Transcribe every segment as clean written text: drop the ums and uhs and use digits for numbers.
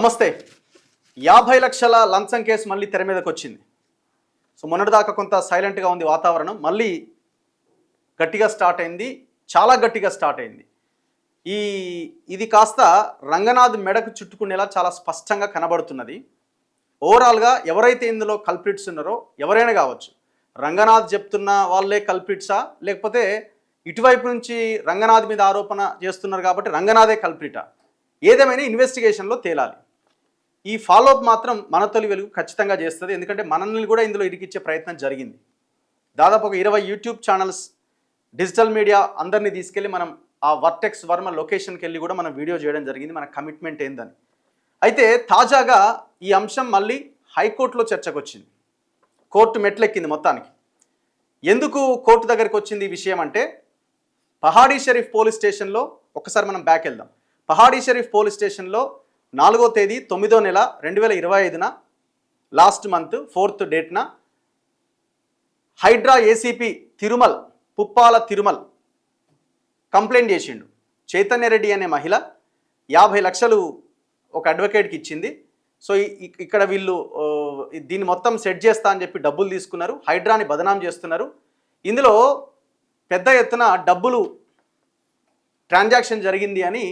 నమస్తే. 50 లక్షల లంచం కేసు మళ్ళీ తెర మీదకి వచ్చింది. సో మొన్నటిదాకా కొంత సైలెంట్గా ఉంది వాతావరణం, మళ్ళీ గట్టిగా స్టార్ట్ అయింది, చాలా గట్టిగా స్టార్ట్ అయింది. ఇది కాస్త రంగనాథ్ మెడకు చుట్టుకునేలా చాలా స్పష్టంగా కనబడుతున్నది. ఓవరాల్గా ఎవరైతే ఇందులో కల్ప్రిట్స్ ఉన్నారో ఎవరైనా కావచ్చు, రంగనాథ్ చెప్తున్న వాళ్ళే కల్ప్రిట్సా, లేకపోతే ఇటువైపు నుంచి రంగనాథ్ మీద ఆరోపణ చేస్తున్నారు కాబట్టి రంగనాథే కల్ప్రిటా, ఏదేమైనా ఇన్వెస్టిగేషన్లో తేలాలి. ఈ ఫాలోఅప్ మాత్రం మన తొలి వెలుగు ఖచ్చితంగా చేస్తుంది. ఎందుకంటే మనల్ని కూడా ఇందులో ఇరికిచ్చే ప్రయత్నం జరిగింది. దాదాపు ఒక 20 యూట్యూబ్ ఛానల్స్, డిజిటల్ మీడియా అందరినీ తీసుకెళ్ళి మనం ఆ వర్టెక్స్ వర్మ లొకేషన్కి వెళ్ళి కూడా మనం వీడియో చేయడం జరిగింది, మన కమిట్మెంట్ ఏందని. అయితే తాజాగా ఈ అంశం మళ్ళీ హైకోర్టులో చర్చకు వచ్చింది. కోర్టు మెట్లెక్కింది మొత్తానికి. ఎందుకు కోర్టు దగ్గరికి వచ్చింది ఈ విషయం అంటే, పహాడీ షరీఫ్ పోలీస్ స్టేషన్లో ఒకసారి మనం బ్యాక్ వెళ్దాం. పహాడీ షరీఫ్ పోలీస్ స్టేషన్లో 4వ తేదీ 9వ నెల 2025న లాస్ట్ మంత్ 4th డేట్న హైడ్రా ఏసీపీ తిరుమల్, పుప్పాల తిరుమల్ కంప్లైంట్ చేసిండు. చైతన్య రెడ్డి అనే మహిళ 50 లక్షలు ఒక అడ్వకేట్కి ఇచ్చింది. సో ఇక్కడ వీళ్ళు దీన్ని మొత్తం సెట్ చేస్తా అని చెప్పి డబ్బులు తీసుకున్నారు, హైడ్రాని బదనాం చేస్తున్నారు. ఇందులో పెద్ద ఎత్తున డబ్బులు ట్రాన్సాక్షన్ జరిగింది అని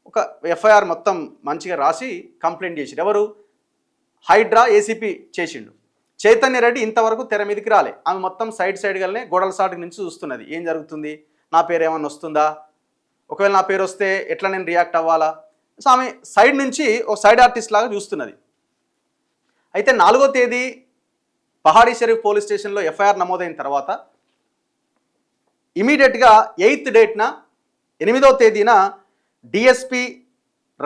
ఒక ఎఫ్ఐఆర్ మొత్తం మంచిగా రాసి కంప్లైంట్ చేసిండు. ఎవరు? హైడ్రా ఏసీపీ చేసిండు. చైతన్య రెడ్డి ఇంతవరకు తెర మీదకి రాలే. ఆమె మొత్తం సైడ్గానే గోడల సాటుకు నుంచి చూస్తున్నది, ఏం జరుగుతుంది, నా పేరు ఏమన్నా వస్తుందా, ఒకవేళ నా పేరు వస్తే ఎట్లా నేను రియాక్ట్ అవ్వాలా. సో ఆమె సైడ్ నుంచి ఒక సైడ్ ఆర్టిస్ట్ లాగా చూస్తున్నది. అయితే 4వ తేదీ పహాడీ షరీఫ్ పోలీస్ స్టేషన్లో ఎఫ్ఐఆర్ నమోదైన తర్వాత ఇమీడియట్గా 8th డేట్న 8వ తేదీన డిఎస్పి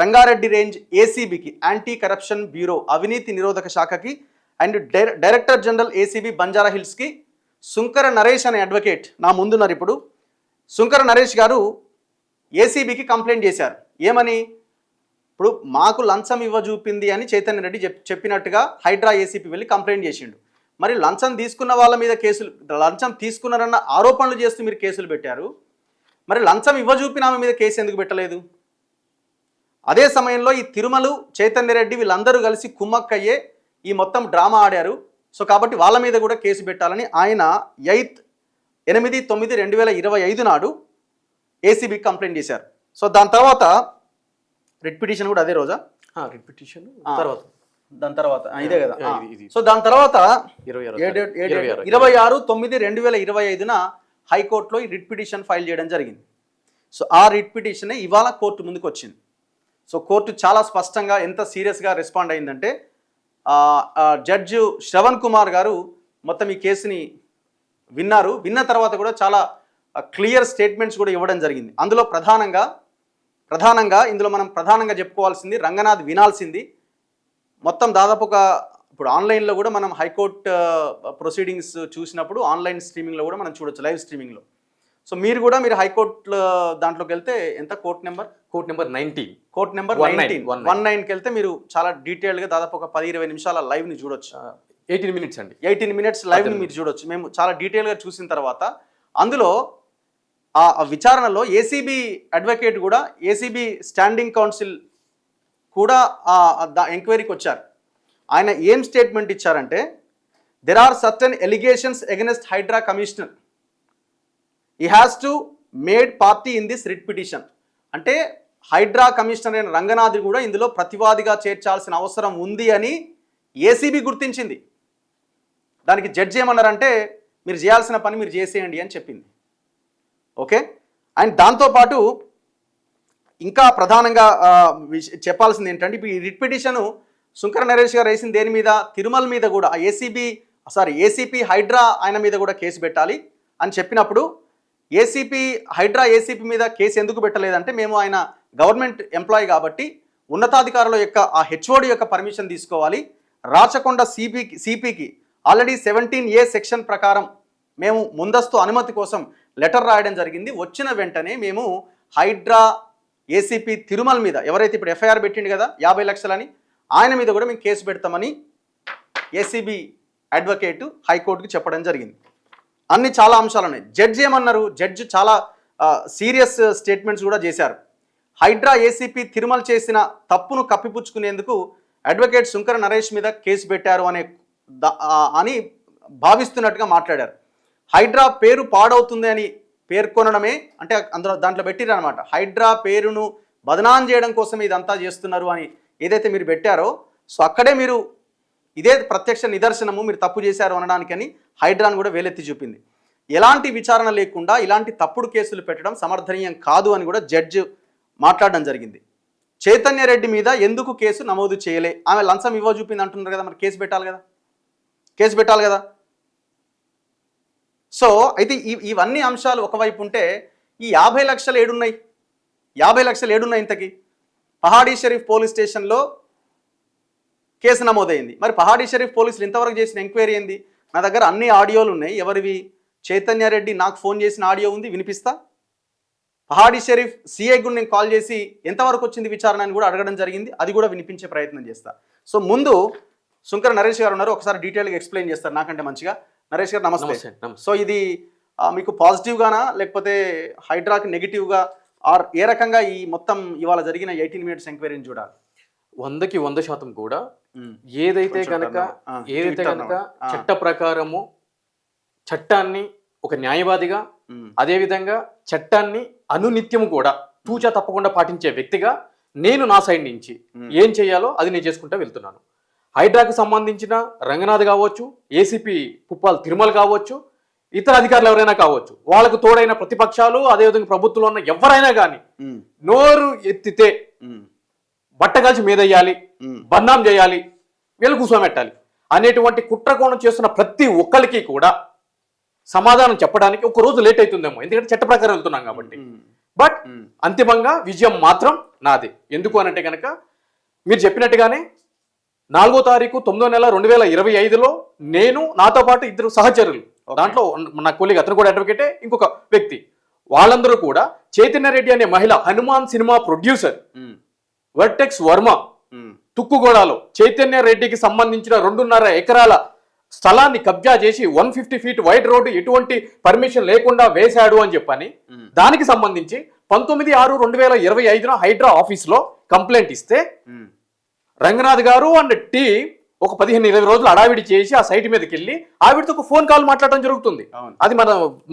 రంగారెడ్డి రేంజ్ ఏసీబీకి, యాంటీ కరప్షన్ బ్యూరో అవినీతి నిరోధక శాఖకి and director general ACB Banjara హిల్స్కి సుంకర నరేష్ అనే అడ్వకేట్ నా ముందున్నారు. ఇప్పుడు సుంకర నరేష్ గారు ఏసీబీకి కంప్లైంట్ చేశారు. ఏమని? ఇప్పుడు మాకు లంచం ఇవ్వజూపింది అని చైతన్య రెడ్డి చెప్పినట్టుగా హైడ్రా ఏసీపీ వెళ్ళి కంప్లైంట్ చేసిండు. మరి లంచం తీసుకున్న వాళ్ళ మీద కేసులు, లంచం తీసుకున్నారన్న ఆరోపణలు చేస్తూ మీరు కేసులు పెట్టారు. మరి లంచం ఇవ్వజూపిన ఆమె మీద కేసు ఎందుకు పెట్టలేదు? అదే సమయంలో ఈ తిరుమలు, చైతన్య రెడ్డి వీళ్ళందరూ కలిసి కుమ్మక్కయ్యే ఈ మొత్తం డ్రామా ఆడారు. సో కాబట్టి వాళ్ళ మీద కూడా కేసు పెట్టాలని ఆయన 8/9/2025 నాడు ఏసీబీకి కంప్లైంట్ చేశారు. సో దాని తర్వాత రిట్ పిటిషన్ కూడా అదే రోజా? రిట్ పిటిషన్ దాని తర్వాత ఇదే కదా. సో దాని తర్వాత 26/9/2025న హైకోర్టులో ఈ రిట్ పిటిషన్ ఫైల్ చేయడం జరిగింది. సో ఆ రిట్ పిటిషనే ఇవాళ కోర్టు ముందుకు వచ్చింది. సో కోర్టు చాలా స్పష్టంగా ఎంత సీరియస్గా రెస్పాండ్ అయిందంటే, జడ్జి శ్రవణ్ కుమార్ గారు మొత్తం ఈ కేసుని విన్నారు. విన్న తర్వాత కూడా చాలా క్లియర్ స్టేట్మెంట్స్ కూడా ఇవ్వడం జరిగింది. అందులో ప్రధానంగా ఇందులో మనం ప్రధానంగా చెప్పుకోవాల్సింది, రంగనాథ్ వినాల్సింది మొత్తం దాదాపు ఇప్పుడు ఆన్లైన్లో కూడా మనం హైకోర్టు ప్రొసీడింగ్స్ చూసినప్పుడు ఆన్లైన్ స్ట్రీమింగ్లో కూడా మనం చూడొచ్చు, లైవ్ స్ట్రీమింగ్లో. సో మీరు హైకోర్టు దాంట్లోకి వెళ్తే ఎంత, కోర్ట్ నెంబర్ 19, కోర్ట్ నెంబర్ 19కి వెళ్తే మీరు చాలా డీటెయిల్గా దాదాపు ఒక 10-20 నిమిషాల లైవ్ని చూడొచ్చు. 18 minutes అండి, 18 minutes లైవ్ని మీరు చూడొచ్చు. మేము చాలా డీటెయిల్గా చూసిన తర్వాత అందులో ఆ విచారణలో ఏసీబీ అడ్వకేట్ కూడా, ఏసీబీ స్టాండింగ్ కౌన్సిల్ కూడా ఎంక్వైరీకి వచ్చారు. ఆయన ఏం స్టేట్మెంట్ ఇచ్చారంటే, there are certain allegations against HYDRAA commissioner, he has to made party in this writ petition. అంటే హైడ్రా కమిషనర్ అయిన రంగనాథ్ కూడా ఇందులో ప్రతివాదిగా చేర్చాల్సిన అవసరం ఉంది అని ఏసీబీ గుర్తించింది. దానికి జడ్జి ఏమన్నారంటే, మీరు చేయాల్సిన పని మీరు చేసేయండి అని చెప్పింది. ఓకే. అండ్ దాంతోపాటు ఇంకా ప్రధానంగా చెప్పాల్సింది ఏంటంటే, ఇప్పుడు ఈ రిట్ పిటిషను సుంకర నరేష్ గారు వేసిన దేని మీద, తిరుమల మీద కూడా ఏసీపీ హైడ్రా ఆయన మీద కూడా కేసు పెట్టాలి అని చెప్పినప్పుడు, హైడ్రా ఏసీపీ మీద కేసు ఎందుకు పెట్టలేదంటే, మేము ఆయన గవర్నమెంట్ ఎంప్లాయీ కాబట్టి ఉన్నతాధికారుల యొక్క ఆ హెచ్ఓడి యొక్క పర్మిషన్ తీసుకోవాలి. రాచకొండ సిపికి ఆల్రెడీ 17A సెక్షన్ ప్రకారం మేము ముందస్తు అనుమతి కోసం లెటర్ రాయడం జరిగింది. వచ్చిన వెంటనే మేము హైడ్రా ఏసీపీ తిరుమల మీద, ఎవరైతే ఇప్పుడు ఎఫ్ఐఆర్ పెట్టిండు కదా 50 లక్షలని, ఆయన మీద కూడా మేము కేసు పెడతామని ఏసీబీ అడ్వకేటు హైకోర్టుకి చెప్పడం జరిగింది. అన్ని చాలా అంశాలు ఉన్నాయి. జడ్జి ఏమన్నారు? జడ్జి చాలా సీరియస్ స్టేట్మెంట్స్ కూడా చేశారు. హైడ్రా ఏసీపీ తిరుమల చేసిన తప్పును కప్పిపుచ్చుకునేందుకు అడ్వకేట్ శుంకర నరేష్ మీద కేసు పెట్టారు అని భావిస్తున్నట్టుగా మాట్లాడారు. హైడ్రా పేరు పాడవుతుంది అని పేర్కొనడమే అంటే దాంట్లో పెట్టిరు అనమాట. హైడ్రా పేరును బదనాం చేయడం కోసం ఇదంతా చేస్తున్నారు అని ఏదైతే మీరు పెట్టారో, సో అక్కడే మీరు ఇదే ప్రత్యక్ష నిదర్శనము మీరు తప్పు చేశారు అనడానికని హైడ్రాను కూడా వేలెత్తి చూపింది. ఎలాంటి విచారణ లేకుండా ఇలాంటి తప్పుడు కేసులు పెట్టడం సమర్థనీయం కాదు అని కూడా జడ్జి మాట్లాడడం జరిగింది. చైతన్య రెడ్డి మీద ఎందుకు కేసు నమోదు చేయలే, ఆమె లంచం ఇవ్వ చూపింది అంటున్నారు కదా, మరి కేసు పెట్టాలి కదా. సో అయితే ఇవన్నీ అంశాలు ఒకవైపు ఉంటే ఈ 50 లక్షలు ఏడున్నాయి, 50 లక్షలు ఏడున్నాయి ఇంతకీ? పహాడీ షరీఫ్ పోలీస్ స్టేషన్లో కేసు నమోదైంది. మరి పహాడీ షరీఫ్ పోలీసులు ఇంతవరకు చేసిన ఎంక్వైరీ ఏంది? నా దగ్గర అన్ని ఆడియోలు ఉన్నాయి. ఎవరివి? చైతన్య రెడ్డి నాకు ఫోన్ చేసిన ఆడియో ఉంది, వినిపిస్తా. పహాడీ షరీఫ్ సిఐ కూడా నేను కాల్ చేసి ఎంతవరకు వచ్చింది విచారణ అని కూడా అడగడం జరిగింది, అది కూడా వినిపించే ప్రయత్నం చేస్తా. సో ముందు శుంకర నరేష్ గారు ఉన్నారు, ఒకసారి డీటెయిల్గా ఎక్స్ప్లెయిన్ చేస్తారు నాకంటే మంచిగా. నరేష్ గారు నమస్తే. సో ఇది మీకు పాజిటివ్గానా లేకపోతే హైడ్రాకి నెగిటివ్గా ఆర్ ఏ రకంగా ఈ మొత్తం ఇవాళ జరిగిన 18 మినిట్స్ ఎంక్వైరీని చూడాలి? 100% కూడా ఏదైతే కనుక చట్ట ప్రకారము చట్టాన్ని ఒక న్యాయవాదిగా, అదేవిధంగా చట్టాన్ని అనునిత్యము కూడా తూచా తప్పకుండా పాటించే వ్యక్తిగా నేను నా సైడ్ నుంచి ఏం చేయాలో అది నేను చేసుకుంటూ వెళ్తున్నాను. హైడ్రాకు సంబంధించిన రంగనాథ్ కావచ్చు, ఏసీపీ పుప్పాల్ తిరుమల కావచ్చు, ఇతర అధికారులు ఎవరైనా కావచ్చు, వాళ్ళకు తోడైన ప్రతిపక్షాలు, అదేవిధంగా ప్రభుత్వంలో ఉన్న ఎవరైనా కానీ నోరు ఎత్తితే బట్టగాల్చి మీదయ్యాలి, బన్నాం చేయాలి, వీళ్ళు కూర్చోమెట్టాలి అనేటువంటి కుట్రకోణం చేస్తున్న ప్రతి ఒక్కరికి కూడా సమాధానం చెప్పడానికి ఒక రోజు లేట్ అవుతుందేమో, ఎందుకంటే చట్ట ప్రకారం వెళ్తున్నాం కాబట్టి. బట్ అంతిమంగా విజయం మాత్రం నాది. ఎందుకు అనంటే కనుక మీరు చెప్పినట్టుగానే 4వ తారీఖు 9వ నెల 2025లో నేను, నాతో పాటు 2 సహచరులు, దాంట్లో నా కొలీగ్ అతను కూడా అడ్వకేటే, ఇంకొక వ్యక్తి, వాళ్ళందరూ కూడా చైతన్య రెడ్డి అనే మహిళ Hanuman cinema producer Vertex Varma తుక్కుగూడలో చైతన్య రెడ్డికి సంబంధించిన 2.5 ఎకరాల స్థలాన్ని కబ్జా చేసి 150 ఫీట్ వైడ్ రోడ్డు ఎటువంటి పర్మిషన్ లేకుండా వేశాడు అని చెప్పని దానికి సంబంధించి 19/6/2025 హైడ్రా ఆఫీస్లో కంప్లైంట్ ఇస్తే రంగనాథ్ గారు అండ్ టీం ఒక 15-20 రోజులు అడావిడి చేసి ఆ సైట్ మీదకి వెళ్ళి ఆవిడతో ఒక ఫోన్ కాల్ మాట్లాడడం జరుగుతుంది. అది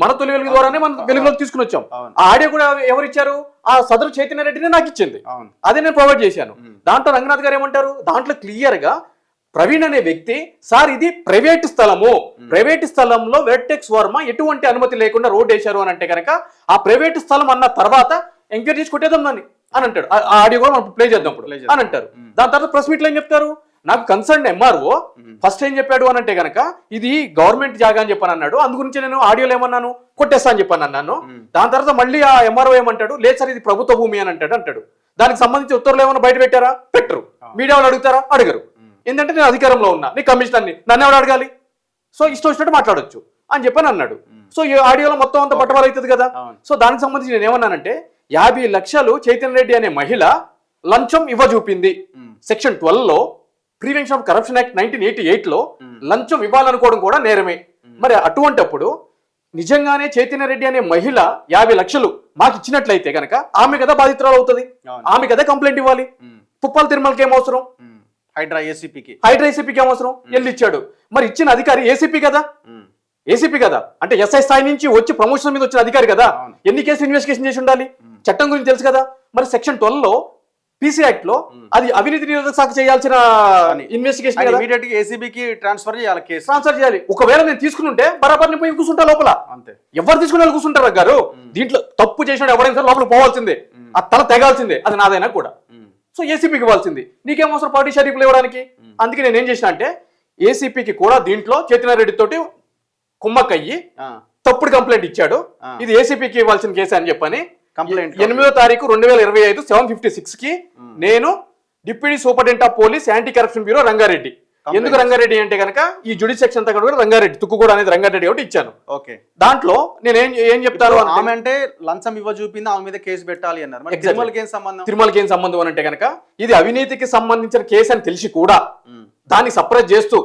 మన తొలి వెలుగు ద్వారానే మనం వెలుగులోకి తీసుకుని వచ్చాం. ఆ ఆడియో కూడా ఎవరు ఇచ్చారు? ఆ సదరు చైతన్య రెడ్డినే నాకు ఇచ్చింది, అదే నేను ప్రొవైడ్ చేశాను. దాంట్లో రంగనాథ్ గారు ఏమంటారు, దాంట్లో క్లియర్ గా ప్రవీణ్ అనే వ్యక్తి, సార్ ఇది ప్రైవేట్ స్థలము, ప్రైవేట్ స్థలంలో వెర్టెక్స్ వర్మ ఎటువంటి అనుమతి లేకుండా రోడ్ వేశారు అని అంటే కనుక ఆ ప్రైవేట్ స్థలం అన్న తర్వాత ఎంక్వైరీ చేసి కొట్టేద్దాం దాన్ని అని అంటాడు. ఆ ఆడియో కూడా మనం ప్లే చేద్దాం అని అంటారు. దాని తర్వాత ప్రెస్ మీట్లో ఏం చెప్తారు, నాకు కన్సర్న్ ఎంఆర్ఓ ఫస్ట్ ఏం చెప్పాడు అని అంటే కనుక ఇది గవర్నమెంట్ జాగా అని చెప్పని అన్నాడు, అందు గురించి నేను ఆడియోలో ఏమన్నాను, కొట్టేస్తా అని చెప్పని అన్నాను. దాని తర్వాత మళ్ళీ ఆ ఎంఆర్ఓ ఏమంటాడు, లేదు సార్ ఇది ప్రభుత్వ భూమి అని అంటాడు. దానికి సంబంధించి ఉత్తర్వులు ఏమైనా బయట పెట్టారా? పెట్టరు. మీడియా వాళ్ళు అడుగుతారా? అడగరు. ఏంటంటే నేను అధికారంలో ఉన్నా, నీ కమిషనర్ని, నన్ను ఎవరు అడగాలి? సో ఇష్టం వచ్చినట్టు మాట్లాడొచ్చు అని చెప్పని అన్నాడు. సో ఈ ఆడియోలో మొత్తం అంతా పట్టుబడి అవుతుంది కదా. సో దానికి సంబంధించి నేను ఏమన్నానంటే 50 లక్షలు చైతన్య రెడ్డి అనే మహిళ లంచం ఇవ్వ చూపింది. సెక్షన్ 12లో ప్రివెన్షన్ ఆఫ్ కరప్షన్ యాక్ట్ 1988లో లంచం ఇవ్వాలనుకోవడం కూడా నేరమే. మరి అటువంటప్పుడు నిజంగానే చైతన్య రెడ్డి అనే మహిళ 50 లక్షలు మాకు ఇచ్చినట్లయితే కనుక ఆమె కదా బాధితురాలు అవుతుంది, ఆమె కదా కంప్లైంట్ ఇవ్వాలి. పుప్పాల్ తిరుమలకి ఏం అవసరం? హైడ్రా ఏసీపీకి ఏం అవసరం? ఎల్లు ఇచ్చాడు. మరి ఇచ్చిన అధికారి ఏసీపీ కదా, అంటే ఎస్ఐ స్థాయి నుంచి వచ్చి ప్రమోషన్ మీద వచ్చిన అధికారి కదా, ఎన్ని కేసులు ఇన్వెస్టిగేషన్ చేసి ఉండాలి, చట్టం గురించి తెలుసు కదా. మరి సెక్షన్ 12లో పీసీ యాక్ట్ లో అది అవినీతి నిరోధక శాఖ చేయాల్సిన ఇన్వెస్టిగేషన్ ఏసీబీకి ట్రాన్స్ఫర్ చేయాలి. ఒకవేళ నేను తీసుకుని ఉంటే బరాబర్ పోయి కూర్చుంటా లోపల, అంతే. ఎవరు తీసుకుని వాళ్ళు కూర్చుంటారు గారు, దీంట్లో తప్పు చేసిన ఎవరైనా సరే లోపల పోవాల్సిందే, ఆ తల తెగాల్సిందే, అది నాదైనా కూడా. సో ఏసీపీకి ఇవ్వాల్సింది, నీకేం అవసరం పార్టీ షరీఫ్లు ఇవ్వడానికి? అందుకే నేను ఏం చేసిన అంటే ఏసీపీకి కూడా దీంట్లో చైతన్య రెడ్డి తోటి కుమ్మక్కయ్యి తప్పుడు కంప్లైంట్ ఇచ్చాడు, ఇది ఏసీపీకి ఇవ్వాల్సిన కేసు అని చెప్పని 8వ తారీఖు 2025 7:56 కి నేను deputy superintendent of police anti corruption bureau Rangareddy, ఎందుకు రంగారెడ్డి అంటే కనుక ఈ జుడిషియల్ సెక్షన్ అంతా కూడా రంగారెడ్డి, తుక్కుగూడ అనేది రంగారెడ్డి ఒకటి ఇచ్చాను. ఓకే, దాంట్లో నేను ఏం చెప్తాను, ఆమె అంటే లంచం ఇవ్వ చూపింది, ఆమె మీద కేసు పెట్టాలి అన్నారు. తిరుమలకి ఏం సంబంధం అంటే కనుక ఇది అవినీతికి సంబంధించిన కేసు అని తెలిసి కూడా దాన్ని సప్రెస్ చేస్తూ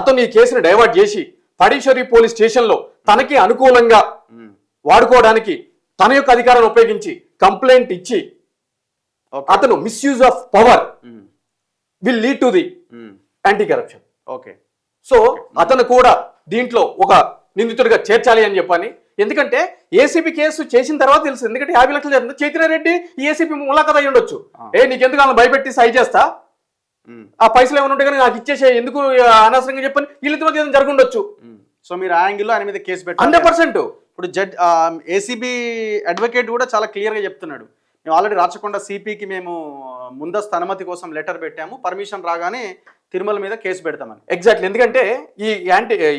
అతను ఈ కేసును డైవర్ట్ చేసి పడీశ్వరి పోలీస్ స్టేషన్ లో తనకి అనుకూలంగా వాడుకోవడానికి తన యొక్క అధికారాన్ని ఉపయోగించి కంప్లైంట్ ఇచ్చి Okay. అతను misuse of power um, will lead to the um, anti corruption. Okay. So అతను కూడా దీంట్లో ఒక నిందితుడిగా చేర్చాలి అని చెప్పని. ఎందుకంటే ఏసీబీ కేసు చేసిన తర్వాత తెలుసు. ఎందుకంటే 50 లక్షలు జరిగింది. చైతన్య రెడ్డి ఈ ఏసీబీ ములాఖత్ అయ్యి ఉండొచ్చు. నీకెందుకు వాళ్ళని భయపెట్టి సై చేస్తా, ఉమ్, ఆ పైసలు ఏమైనా ఉంటే కానీ నాకు ఇచ్చేసే, ఎందుకు అనవసరంగా చెప్పని వీళ్ళిద్దరి మధ్య ఏదైనా జరుగుండొచ్చు. ఉమ్. సో మీరు ఆ యాంగిల్లో ఆయన మీద కేసు పెట్టారు. 100%. ఇప్పుడు ఏసీబీ అడ్వకేట్ కూడా చాలా క్లియర్గా చెప్తున్నాడు, మేము ఆల్రెడీ రాచకొండ సిపికి మేము ముందస్తు అనుమతి కోసం లెటర్ పెట్టాము, పర్మిషన్ రాగానే తిరుమల మీద కేసు పెడతామని. ఎగ్జాక్ట్లీ. ఎందుకంటే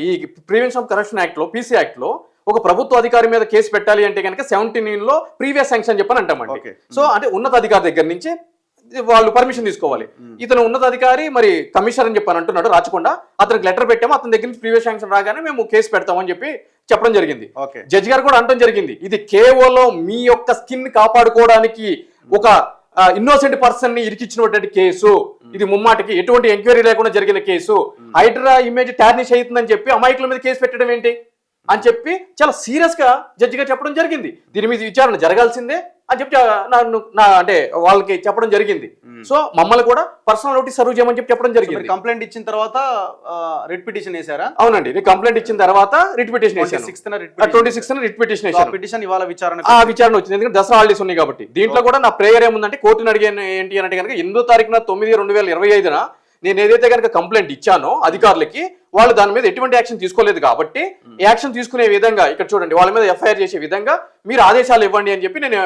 ఈ ప్రివెన్షన్ ఆఫ్ కరప్షన్ యాక్ట్ లో, పీసీ యాక్ట్ లో ఒక ప్రభుత్వ అధికారి మీద కేసు పెట్టాలి అంటే కనుక 17 ప్రీవియస్ శాంక్షన్ చెప్పని అంటామండి. Okay. సో అంటే ఉన్నత అధికారి దగ్గర నుంచి వాళ్ళు పర్మిషన్ తీసుకోవాలి. ఇతను ఉన్నతాధికారి మరి కమిషనర్ అని చెప్పని అంటున్నాడు రాచకొండ. అతనికి లెటర్ పెట్టాము, అతని దగ్గర నుంచి ప్రీవియస్ శాంక్షన్ రాగానే మేము కేసు పెడతామని చెప్పి చెప్పడం జరిగింది. ఓకే. జడ్జి గారు కూడా అనడం జరిగింది, ఇది కేవలం మీ యొక్క స్కిన్ కాపాడుకోవడానికి ఒక ఇన్నోసెంట్ పర్సన్ ని ఇరికిచ్చినటువంటి కేసు. ఇది ముమ్మాటికి ఎటువంటి ఎంక్వైరీ లేకుండా జరిగిన కేసు. హైడ్రా ఇమేజ్ టార్నిష్ అవుతుందని చెప్పి అమాయకుల మీద కేసు పెట్టడం ఏంటి అని చెప్పి చాలా సీరియస్ గా జడ్జి గారు చెప్పడం జరిగింది. దీని మీద విచారణ జరగాల్సిందే అని చెప్పి అంటే వాళ్ళకి చెప్పడం జరిగింది. సో మమ్మల్ని కూడా పర్సనల్ నోటీస్ సర్వ్ చేయమని చెప్పడం జరిగింది. కంప్లైంట్ ఇచ్చిన తర్వాత రిట్ పిటిషన్ వేసారా? అవునండి, నేను కంప్లైంట్ ఇచ్చిన తర్వాత రిట్ పిటిషన్ వేసాను. 26th రిట్ పిటిషన్ వేసాను. పిటిషన్ ఇవాళ విచారణ వచ్చింది. ఎందుకంటే దసరా హాలిడేస్ ఉన్నాయి కాబట్టి. దీంట్లో కూడా నా ప్రేయర్ ఏముందంటే, కోర్టును అడిగాను ఏంటి అంటే కనుక 8వ తారీఖున 9/2025 నేను ఏదైతే కనుక కంప్లైంట్ ఇచ్చానో అధికారులకి, వాళ్ళు దాని మీద ఎటువంటి యాక్షన్ తీసుకోలేదు కాబట్టి యాక్షన్ తీసుకునే విధంగా ఇక్కడ చూడండి, వాళ్ళ మీద ఎఫ్ఐఆర్ చేసే విధంగా మీరు ఆదేశాలు ఇవ్వండి అని చెప్పి నేను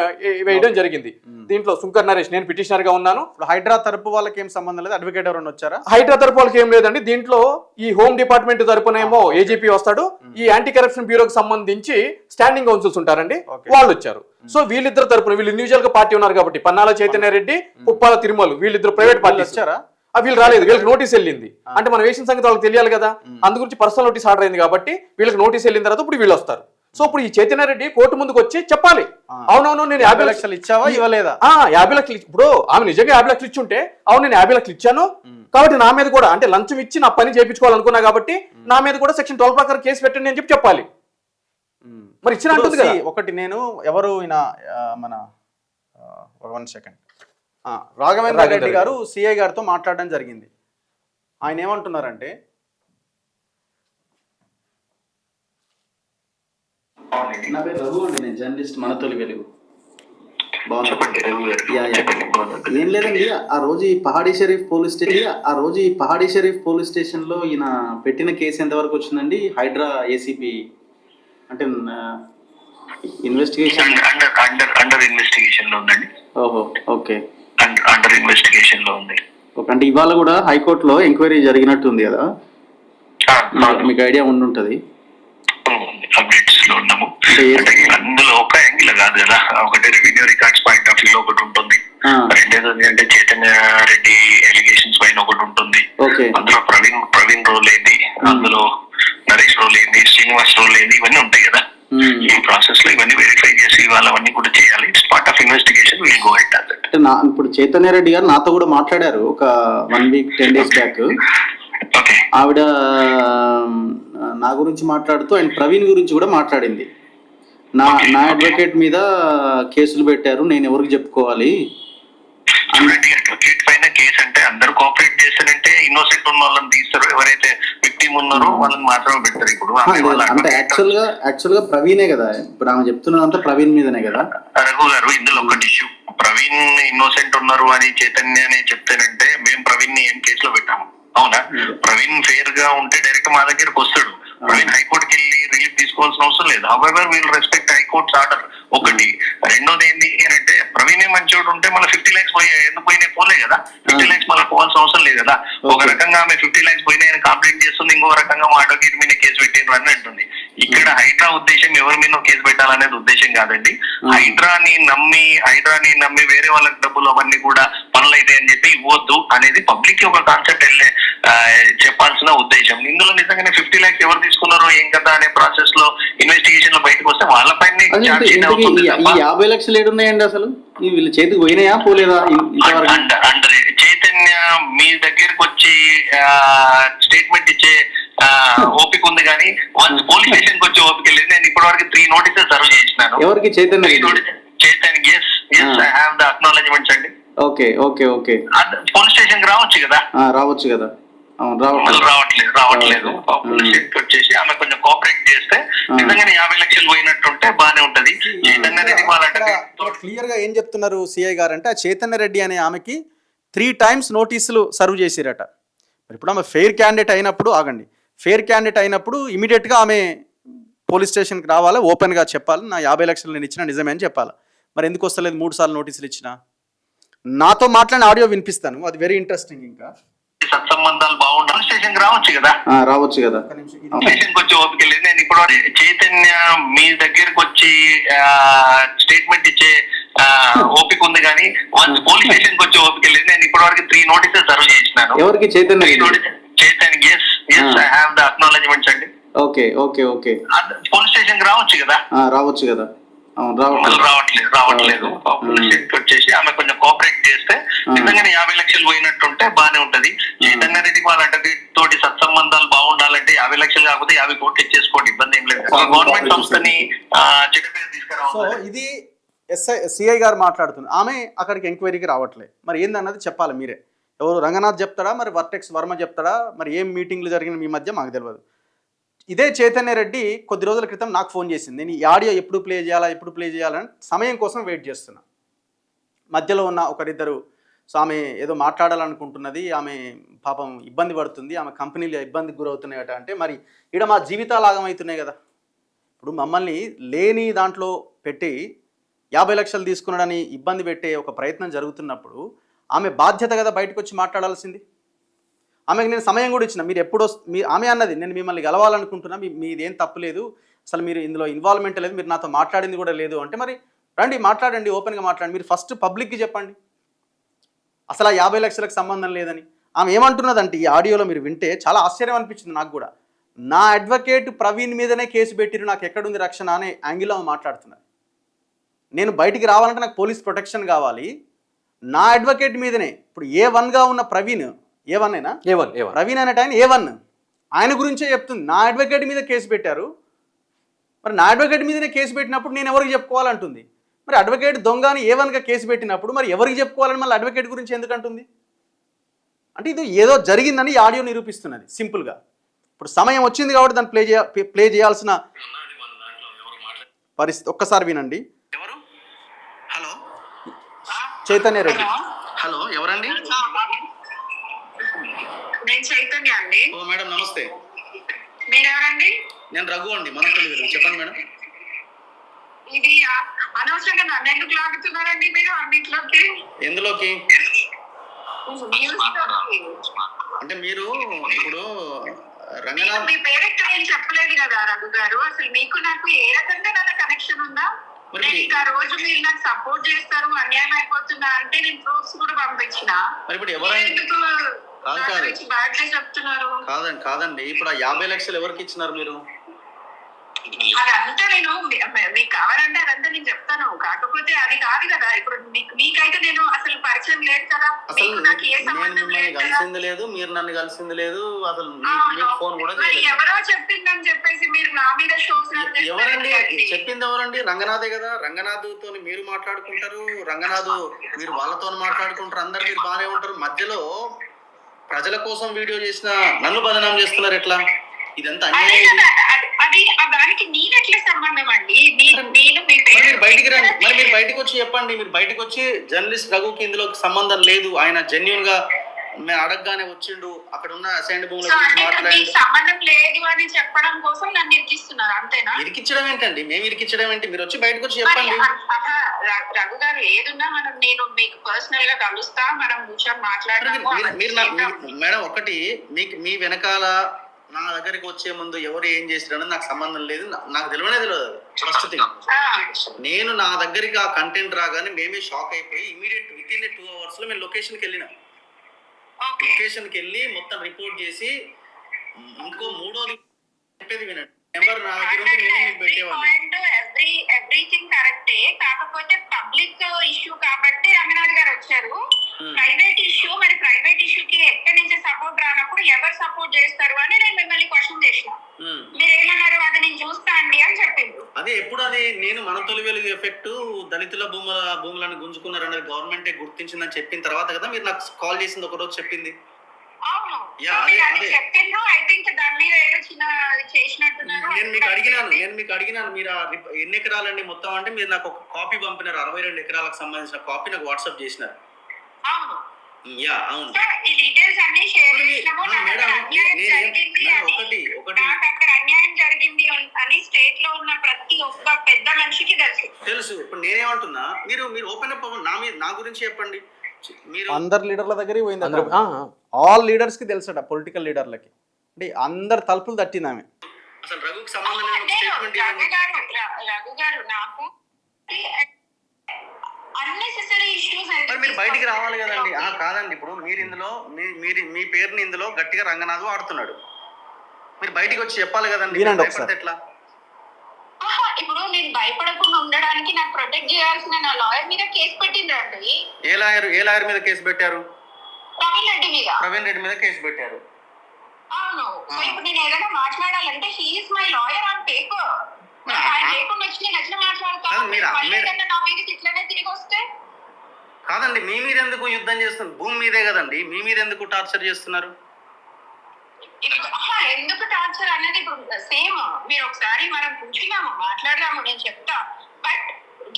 వేయడం జరిగింది. దీంట్లో శుంకర్ నరేష్, నేను పిటిషనర్ గా ఉన్నాను. హైడ్రా తరపు వాళ్ళకి ఏం సంబంధం లేదు, అడ్వకేట్ ఎవరైనా వచ్చారా? హైడ్రా తరపు వాళ్ళకి ఏం లేదండి. దీంట్లో ఈ హోమ్ డిపార్ట్మెంట్ తరపునేమో ఏజీపీ వస్తాడు, ఈ యాంటీ కరప్షన్ బ్యూరోకి సంబంధించి స్టాండింగ్ కౌన్సిల్స్ ఉంటారండి, వాళ్ళు వచ్చారు. సో వీళ్ళిద్దరు తరపున, వీళ్ళు ఇండివిజువల్ గా పార్టీ ఉన్నారు కాబట్టి, పన్నాల చైతన్య రెడ్డి, పుప్పాల తిరుమల, వీళ్ళిద్దరు ప్రైవేట్ పార్టీ వచ్చారా? వీళ్ళు రాలేదు, వీళ్ళకి నోటీస్ వెళ్ళింది. అంటే మనం వేసిన సంగతి వాళ్ళకి తెలియాలి కదా, అందు గురించి పర్సనల్ నోటీస్ ఆర్డర్ అయింది కాబట్టి వీళ్ళకి నోటీస్ వెళ్ళిన తర్వాత ఇప్పుడు వీళ్ళు వస్తారు. సో ఇప్పుడు ఈ చైతన్య రెడ్డి కోర్టు ముందుకు వచ్చి చెప్పాలి, అవునవును నేను 50 లక్షలు ఇచ్చావా ఇవ్వలేదా, 50 లక్షలు. ఇప్పుడు ఆమె నిజంగా 50 లక్షలు ఇచ్చి ఉంటే, అవును నేను 50 లక్షలు ఇచ్చాను కాబట్టి నా మీద కూడా, అంటే లంచం ఇచ్చి నా పని చేయించుకోవాలనుకున్నా కాబట్టి నా మీద కూడా సెక్షన్ 12 ప్రకారం కేసు పెట్టండి అని చెప్పి చెప్పాలి. మరి ఇచ్చిన అంటుంది కదా. ఒకటి నేను ఎవరు మన 1 సెకండ్ రాఘవేంద్ర రెడ్డి గారు సిఐ గారితో మాట్లాడడం జరిగింది. ఆయన ఏమంటున్నారంటే, నా పేరు రఘు అండి, నేను జర్నలిస్ట్, మనతోలి వెలుగు. ఏం లేదండి, ఆ రోజు ఈ పహాడీ షరీఫ్ పోలీస్ స్టేషన్ లో ఈయన పెట్టిన కేసు ఎంతవరకు వచ్చిందండి? హైడ్రా ఏసీపీ అంటే ఇన్వెస్టిగేషన్ అండర్ ఇన్వెస్టిగేషన్ లో ఉందండి. ఓహో, ఓకే, అండర్ ఇన్వెస్టిగేషన్ లో ఉంది. అంటే ఇవాళ కూడా హైకోర్టులో ఎంక్వైరీ జరిగినట్టు ఉంది కదా, మీకు ఐడియా ఉండుంటది. అప్డేట్స్ లో ఉన్నాము. అందులో ఒక యాంగిల్ కాదు కదా, ఒకటి revenue records point of view ఒకటి ఉంటుంది, రెండేది అంటే చైతన్య రెడ్డి ఎలిగేషన్స్ పైన ఒకటి ఉంటుంది. అందులో ప్రవీణ్ రోల్ ఏంది, అందులో నరేష్ రోల్ ఏంది, శ్రీనివాస్ రోల్ ఏంది, ఇవన్నీ ఉంటాయి కదా. ఈ ప్రాసెస్ లో ఇవన్నీ వెరిఫై చేసి వాళ్ళవన్నీ కూడా చేయాలి. It's part of investigation, will go head at that. ఇప్పుడు చైతన్య రెడ్డి గారు నాతో కూడా మాట్లాడారు ఒక 1 వీక్ 10 days బ్యాక్. ఆవిడ నా గురించి మాట్లాడుతూ అండ్ ప్రవీణ్ గురించి కూడా మాట్లాడింది. నా అడ్వకేట్ మీద కేసులు పెట్టారు, నేను ఎవరికి చెప్పుకోవాలి? అడ్వకేట్ పైన కేసు అంటే అందరు కోఆపరేట్ చేస్తారంటే ఇన్నోసెంట్ ఉన్న వాళ్ళని తీస్తారు, ఎవరైతే విక్టిమ్ ఉన్నారో వాళ్ళని మాత్రమే పెడతారు. ఇప్పుడు అంటే యాక్చువల్ గా ప్రవీణే కదా, ఇప్పుడు ఆమె చెప్తున్నదంతా ప్రవీణ్ మీదనే కదా. రఘు గారు, ఇందులో ఒకటి ఇష్యూ, ప్రవీణ్ ఇన్నోసెంట్ ఉన్నారు అని చైతన్య అని చెప్తేనంటే మేము ప్రవీణ్ ని ఏం కేసులో పెట్టాము, అవునా? ప్రవీణ్ ఫెయిర్ గా ఉంటే డైరెక్ట్ మా దగ్గరకు వస్తాడు. ప్రవీణ్ హైకోర్టుకి వెళ్ళి రిలీఫ్ తీసుకోవాల్సిన అవసరం లేదు. However will respect high courts order. ఒకటి. రెండోది ఏంటి అంటే, ప్రవీణ్ మంచోడు ఉంటే మన 50 lakhs ఎందుకు పోయినాయి పోలే కదా, 50 lakhs మనకు పోవాల్సిన అవసరం లేదు కదా. ఒక రకంగా ఆమె 50 lakhs పోయినాయని కంప్లైంట్ చేస్తుంది, ఇంకో రకంగా మా అడ్వకేట్ మీద కేసు పెట్టిండ్రు అని అంటుంది. ఇక్కడ హైడ్రా ఉద్దేశం ఎవరి మీద కేసు పెట్టాలనేది ఉద్దేశం కాదండి. హైడ్రాని నమ్మి వేరే వాళ్ళకి డబ్బులు అవన్నీ కూడా పనులు అయితే అని చెప్పి ఇవ్వద్దు అనేది పబ్లిక్ కి ఒక కాన్సెప్ట్ చెప్పాల్సిన ఉద్దేశం. ఇందులో నిజంగానే 50 lakhs ఎవరు తీసుకున్నారో ఏం కదా అనే ప్రాసెస్ లో ఇన్వెస్టిగేషన్ లో బయటకు వస్తే వాళ్ళపైన 50 లక్షలు ఏడున్నాయండి అసలు? వీళ్ళ చేతికి పోయినాయా పోలేదా? అండర్ చైతన్య మీ దగ్గరకు వచ్చి స్టేట్మెంట్ ఇచ్చే ఓపిక ఉంది కానీ పోలీస్ స్టేషన్ కి వచ్చే ఓపిక లేదు. నేను ఇప్పటి వరకు 3 notices సర్వ్ చేసినాను. ఎవరికి? Chaitanya. Chaitanya, yes, I have the acknowledgements అండి. Okay okay okay police station కి రావచ్చు కదా. రావచ్చు కదా. అవును మళ్ళీ రావట్లేదు. పోలీస్ స్టేషన్ కి వచ్చేసి ఆమె కొంచెం కోఆపరేట్ చేస్తే నిజంగానే 50 లక్షలు పోయినట్టుంటే బానే ఉంటది. చైతన్య రెడ్డి క్లియర్ గా ఏం చెప్తున్నారు సిఐ గారు అంటే, చైతన్య రెడ్డి అనే ఆమెకి 3 times నోటీసులు సర్వ్ చేసిరట. మరి ఇప్పుడు ఆమె ఫెయిర్ క్యాండిడేట్ అయినప్పుడు, ఆగండి, ఫెయిర్ క్యాండిడేట్ అయినప్పుడు ఇమీడియట్గా ఆమె పోలీస్ స్టేషన్కి రావాలి, ఓపెన్గా చెప్పాలి, నా 50 లక్షలు నేను ఇచ్చిన నిజమే అని చెప్పాలి. మరి ఎందుకు వస్తలేదు 3 సార్లు నోటీసులు ఇచ్చిన? నాతో మాట్లాడిన ఆడియో వినిపిస్తాను, అది వెరీ ఇంట్రెస్టింగ్. ఇంకా సత్సంబంధాలు బాగుండాలి. స్టేషన్ కి రావచ్చు కదా. రావచ్చు కదా. స్టేషన్ కి వచ్చి ఓపిక లేదు. నేను ఇప్పుడు చైతన్య మీ దగ్గరకు వచ్చి స్టేట్మెంట్ ఇచ్చే ఓపిక ఉంది కానీ పోలీస్ స్టేషన్ కి వచ్చి ఓపిక లేదు. నేను ఇప్పటి వరకు 3 నోటీసెస్ సర్వ్ చేసినాను. ఎవరికి? Chaitanya. Chaitanya, yes I have the acknowledgements అండి. Okay okay okay police station కి రావచ్చు కదా. రావచ్చు కదా. అవును రావట్లేదు. పోలీస్ స్టేషన్ కి వచ్చేసి ఆమె కొంచెం కోఆపరేట్ చేస్తే నిజంగానే 50 లక్షలు పోయినట్టుంటే బానే ఉంటది. చైతన్య రెడ్డి వాళ్ళ తోటి సత్సంబంధాలు బాగుండాలంటే 50 లక్షలు కాకపోతే 50 కోట్లు ఇచ్చేసుకోండి, ఇబ్బంది ఏం లేదు. గవర్నమెంట్ సంస్థని సో ఇది సిఐ గారు మాట్లాడుతుంది. ఆమె అక్కడికి ఎంక్వైరీకి రావట్లేదు. మరి ఏందన్నది చెప్పాలి మీరే. ఎవరు, రంగనాథ్ చెప్తాడా, మరి వర్టెక్స్ వర్మ చెప్తాడా, మరి ఏం మీటింగ్లు జరిగిన మీ మధ్య మాకు తెలియదు. ఇదే చైతన్య రెడ్డి కొద్ది రోజుల క్రితం నాకు ఫోన్ చేసింది. నేను ఈ ఆడియో ఎప్పుడు ప్లే చేయాలని సమయం కోసం వెయిట్ చేస్తున్నా. మధ్యలో ఉన్న ఒకరిద్దరు, సో ఆమె ఏదో మాట్లాడాలనుకుంటున్నది, ఆమె పాపం ఇబ్బంది పడుతుంది, ఆమె కంపెనీలు ఇబ్బందికి గురవుతున్నాయట. అంటే మరి ఇక్కడ మా జీవితాలు ఆగమవుతున్నాయి కదా. ఇప్పుడు మమ్మల్ని లేని దాంట్లో పెట్టి 50 లక్షలు తీసుకున్నాడని ఇబ్బంది పెట్టే ఒక ప్రయత్నం జరుగుతున్నప్పుడు ఆమె బాధ్యత కదా బయటకు వచ్చి మాట్లాడాల్సింది. ఆమెకు నేను సమయం కూడా ఇచ్చిన. మీరు ఎప్పుడు ఆమె అన్నది, నేను మిమ్మల్ని గెలవాలనుకుంటున్నా, మీది ఏం తప్పులేదు, అసలు మీరు ఇందులో ఇన్వాల్వ్మెంట్ లేదు, మీరు నాతో మాట్లాడింది కూడా లేదు అంటే, మరి రండి మాట్లాడండి, ఓపెన్గా మాట్లాడండి. మీరు ఫస్ట్ పబ్లిక్కి చెప్పండి అసలు ఆ 50 లక్షలకు సంబంధం లేదని. ఆమె ఏమంటున్నదంటే, ఈ ఆడియోలో మీరు వింటే చాలా ఆశ్చర్యం అనిపించింది నాకు కూడా. నా అడ్వకేట్ ప్రవీణ్ మీదనే కేసు పెట్టిరు, నాకు ఎక్కడుంది రక్షణ అనే యాంగిల్లో ఆమె మాట్లాడుతున్నారు. నేను బయటికి రావాలంటే నాకు పోలీస్ ప్రొటెక్షన్ కావాలి, నా అడ్వకేట్ మీదనే. ఇప్పుడు A1గా ఉన్న ప్రవీణ్, A1 అయినా ప్రవీణ్ అనేట ఆయన A1, ఆయన గురించే చెప్తుంది. నా అడ్వకేట్ మీద కేసు పెట్టారు, మరి నా అడ్వకేట్ మీదనే కేసు పెట్టినప్పుడు నేను ఎవరికి చెప్పుకోవాలంటుంది. మరి అడ్వకేట్ దొంగ అని A1గా కేసు పెట్టినప్పుడు మరి ఎవరికి చెప్పుకోవాలని మళ్ళీ అడ్వకేట్ గురించి ఎందుకంటుంది? అంటే ఇది ఏదో జరిగిందని ఈ ఆడియో నిరూపిస్తున్నది సింపుల్గా. ఇప్పుడు సమయం వచ్చింది కాబట్టి దాన్ని ప్లే చేయాల్సిన పరిస్థితి. ఒక్కసారి వినండి. ఎవరు? హలో, చైతన్య రెడ్డి. హలో, ఎవరండి? నేను చైతన్య అండి. ఓ మేడం, నమస్తే. మీరెవరండి? నేను రఘు అండి, మనపల్లి గారు. చెప్పండి మేడం. ఇది అనవసరంగా నన్ను ఎందుకు లాగుతున్నారండి మీరు అన్నింటిలోకి? ఎందులోకి అంటే మీరు ఇప్పుడు రంగనాథ్ మీ పేరెంట్ నేను చెప్పలేదు కదా రఘు గారు. అసలు మీకు నాకు ఏ రకంగా నాకు కనెక్షన్ ఉందా? నేను ఇంకా రోజు మీరు నాకు సపోర్ట్ చేస్తారు, అన్యాయం అయిపోతున్నా అంటే నేను ప్రూఫ్స్ కూడా పంపించిన. ఎందుకు చెప్తున్నారు? కాదండి, ఇప్పుడు ఆ 50 లక్షలు ఎవరికి ఇచ్చినారు మీరు? అదంతా నేను మీకు కావాలంటే అదంతా నేను చెప్తాను. కాకపోతే అది కాదు కదా. ఇప్పుడు మీకైతే నేను అసలు పరిచయం లేదు కదా. నాకు ఏ సంబంధం లేదు, కలిసింది లేదు, మీరు నన్ను కలిసింది లేదు, అసలు ఫోన్ కూడా ఎవరో చెప్పిందని చెప్పేసి మీరు నా మీద షోస్. ఎవరండి చెప్పింది? ఎవరండి? రంగనాథే కదా. రంగనాథ్ తో మీరు మాట్లాడుకుంటారు, రంగనాథ్ మీరు వాళ్ళతో మాట్లాడుకుంటారు, అందరు మీరు బాగానే ఉంటారు. మధ్యలో ప్రజల కోసం వీడియో చేసిన నన్ను బదనాం చేస్తున్నారు. ఎట్లా? ఇదంతా దానికి నేను ఎట్లా సంబంధం అండి? మీరు బయటికి రండి, మరి మీరు బయటకు వచ్చి చెప్పండి. మీరు బయటకు వచ్చి జర్నలిస్ట్ రఘుకి ఇందులో సంబంధం లేదు, ఆయన జెన్యూన్ గా మేము అడగగానే వచ్చిండు, అక్కడ ఉన్న అసైన్డ్ భూముల గురించి మాట్లాడి సంబంధం లేదు అని చెప్పడం కోసం నన్ను ఇరికిస్తున్నారు, అంతేనా? ఇరికించడం ఏంటండి? మేము ఇరికించడం ఏంటి? మీరు వచ్చి బయటకు వచ్చి చెప్పండి. రఘు గారు ఏదున్నా మనం నేను మీకు పర్సనల్ గా కలుస్తా, మనం కూర్చొని మాట్లాడదాము. మేడం ఒకటి, మీ వెనకాల నా దగ్గరికి వచ్చే ముందు ఎవరు ఏం చేసిరని నాకు సంబంధం లేదు, నాకు తెలియదు ప్రస్తుతం. నేను నా దగ్గరికి ఆ కంటెంట్ రాగానే మేమే షాక్ అయిపోయి ఇమీడియట్ విత్ ఇన్ 2 hours లో మేము లొకేషన్కి వెళ్ళినాం. లొకేషన్కి వెళ్ళి మొత్తం రిపోర్ట్ చేసి, ఇంకో మూడోది చెప్పేది వినండి, నెంబర్ నా దగ్గర పెట్టేవాడిని. ఎవ్రీథింగ్ కరెక్టే, కాకపోతే పబ్లిక్ ఇష్యూ కాబట్టి రంగనాథ్ గారు వచ్చారు. ప్రైవేట్ ఇష్యూ, మరి ప్రైవేట్ ఇష్యూకి ఎక్కడి నుంచి సపోర్ట్ రానప్పుడు ఎవరు సపోర్ట్ చేస్తారు అని నేను మిమ్మల్ని క్వశ్చన్ చేసిన. మీరేమన్నారు? అది నేను చూస్తా అండి అని చెప్పిండు. అదే ఎప్పుడు అది నేను మన తొలి వెలుగు ఎఫెక్ట్ దళితుల భూములను గుంజుకున్నారనేది గవర్నమెంటే గుర్తించిందని చెప్పిన తర్వాత కదా మీరు నాకు కాల్ చేసింది ఒక రోజు చెప్పింది. అవును, యా, సో మీరు అది చెప్పిండ్రు. ఐ థింక్ దాని మీద ఏదో చిన్న చేసినట్టున్నారు. నేను మీకు అడిగినాను మీరు ఎన్ని ఎకరాలండి మొత్తం అంటే మీరు నాకు ఒక కాపీ పంపినారు, 62 ఎకరాలకు సంబంధించిన కాపీ నాకు వాట్సాప్ చేసినారు. అవును, యా అవును. సో ఈ డీటెయిల్స్ అన్ని షేర్ చేసినాము. మేడం ఒకటి నాకు అక్కడ అన్యాయం జరిగింది అని స్టేట్ లో ఉన్న ప్రతి ఒక్క పెద్ద మనిషికి తెలుసు. ఇప్పుడు నేనేమంటున్నా, మీరు ఓపెన్ అప్ నా గురించి చెప్పండి. మీరు అందరు లీడర్ల దగ్గరికి పోయింది, ఆల్ లీడర్స్ కి తెలుసట, పొలిటికల్ లీడర్లకి. అంటే అందరు తలుపులు తట్టింది ఆమె. అసలు రఘుకి సంబంధం లేని స్టేట్మెంట్ రఘు గారు నాకు అన్నెసెసరీ ఇష్యూస్. మరి మీరు బయటికి రావాలి కదండి. కాదండి, ఇప్పుడు మీరు ఇందులో మీ పేరుని ఇందులో గట్టిగా రంగనాథ్ వాడుతున్నాడు, మీరు బయటికి వచ్చి చెప్పాలి కదండి. ఎట్లా ఇప్పుడు నేను భయపడకుండా ఉండడానికి నాకు ప్రొటెక్ట్ చేయాల్సిన నా లాయర్ మీద కేసు పెట్టిండ్రండి. ఏ లాయర్ మీద కేసు పెట్టారు? ప్రవీణ్ రెడ్డి మీద కేసు పెట్టారు. అవును. సో ఇప్పుడు నేను ఏదైనా మాట్లాడాలంటే he is my lawyer on paper. ఆయన లేకుండా వచ్చి నేను ఎట్లా మాట్లాడతాను? నా మీద ఇట్లనే తిరిగి వస్తే కాదండి. మీ మీద ఎందుకు యుద్ధం చేస్తున్నారు? భూమి మీదే కదండి, మీ మీద ఎందుకు టార్చర్ చేస్తున్నారు? ఎందుకు టార్చర్ అనేది ఇప్పుడు సేమ్. మీరు ఒకసారి మనం కూర్చున్నాము, మాట్లాడదాము, నేను చెప్తా. But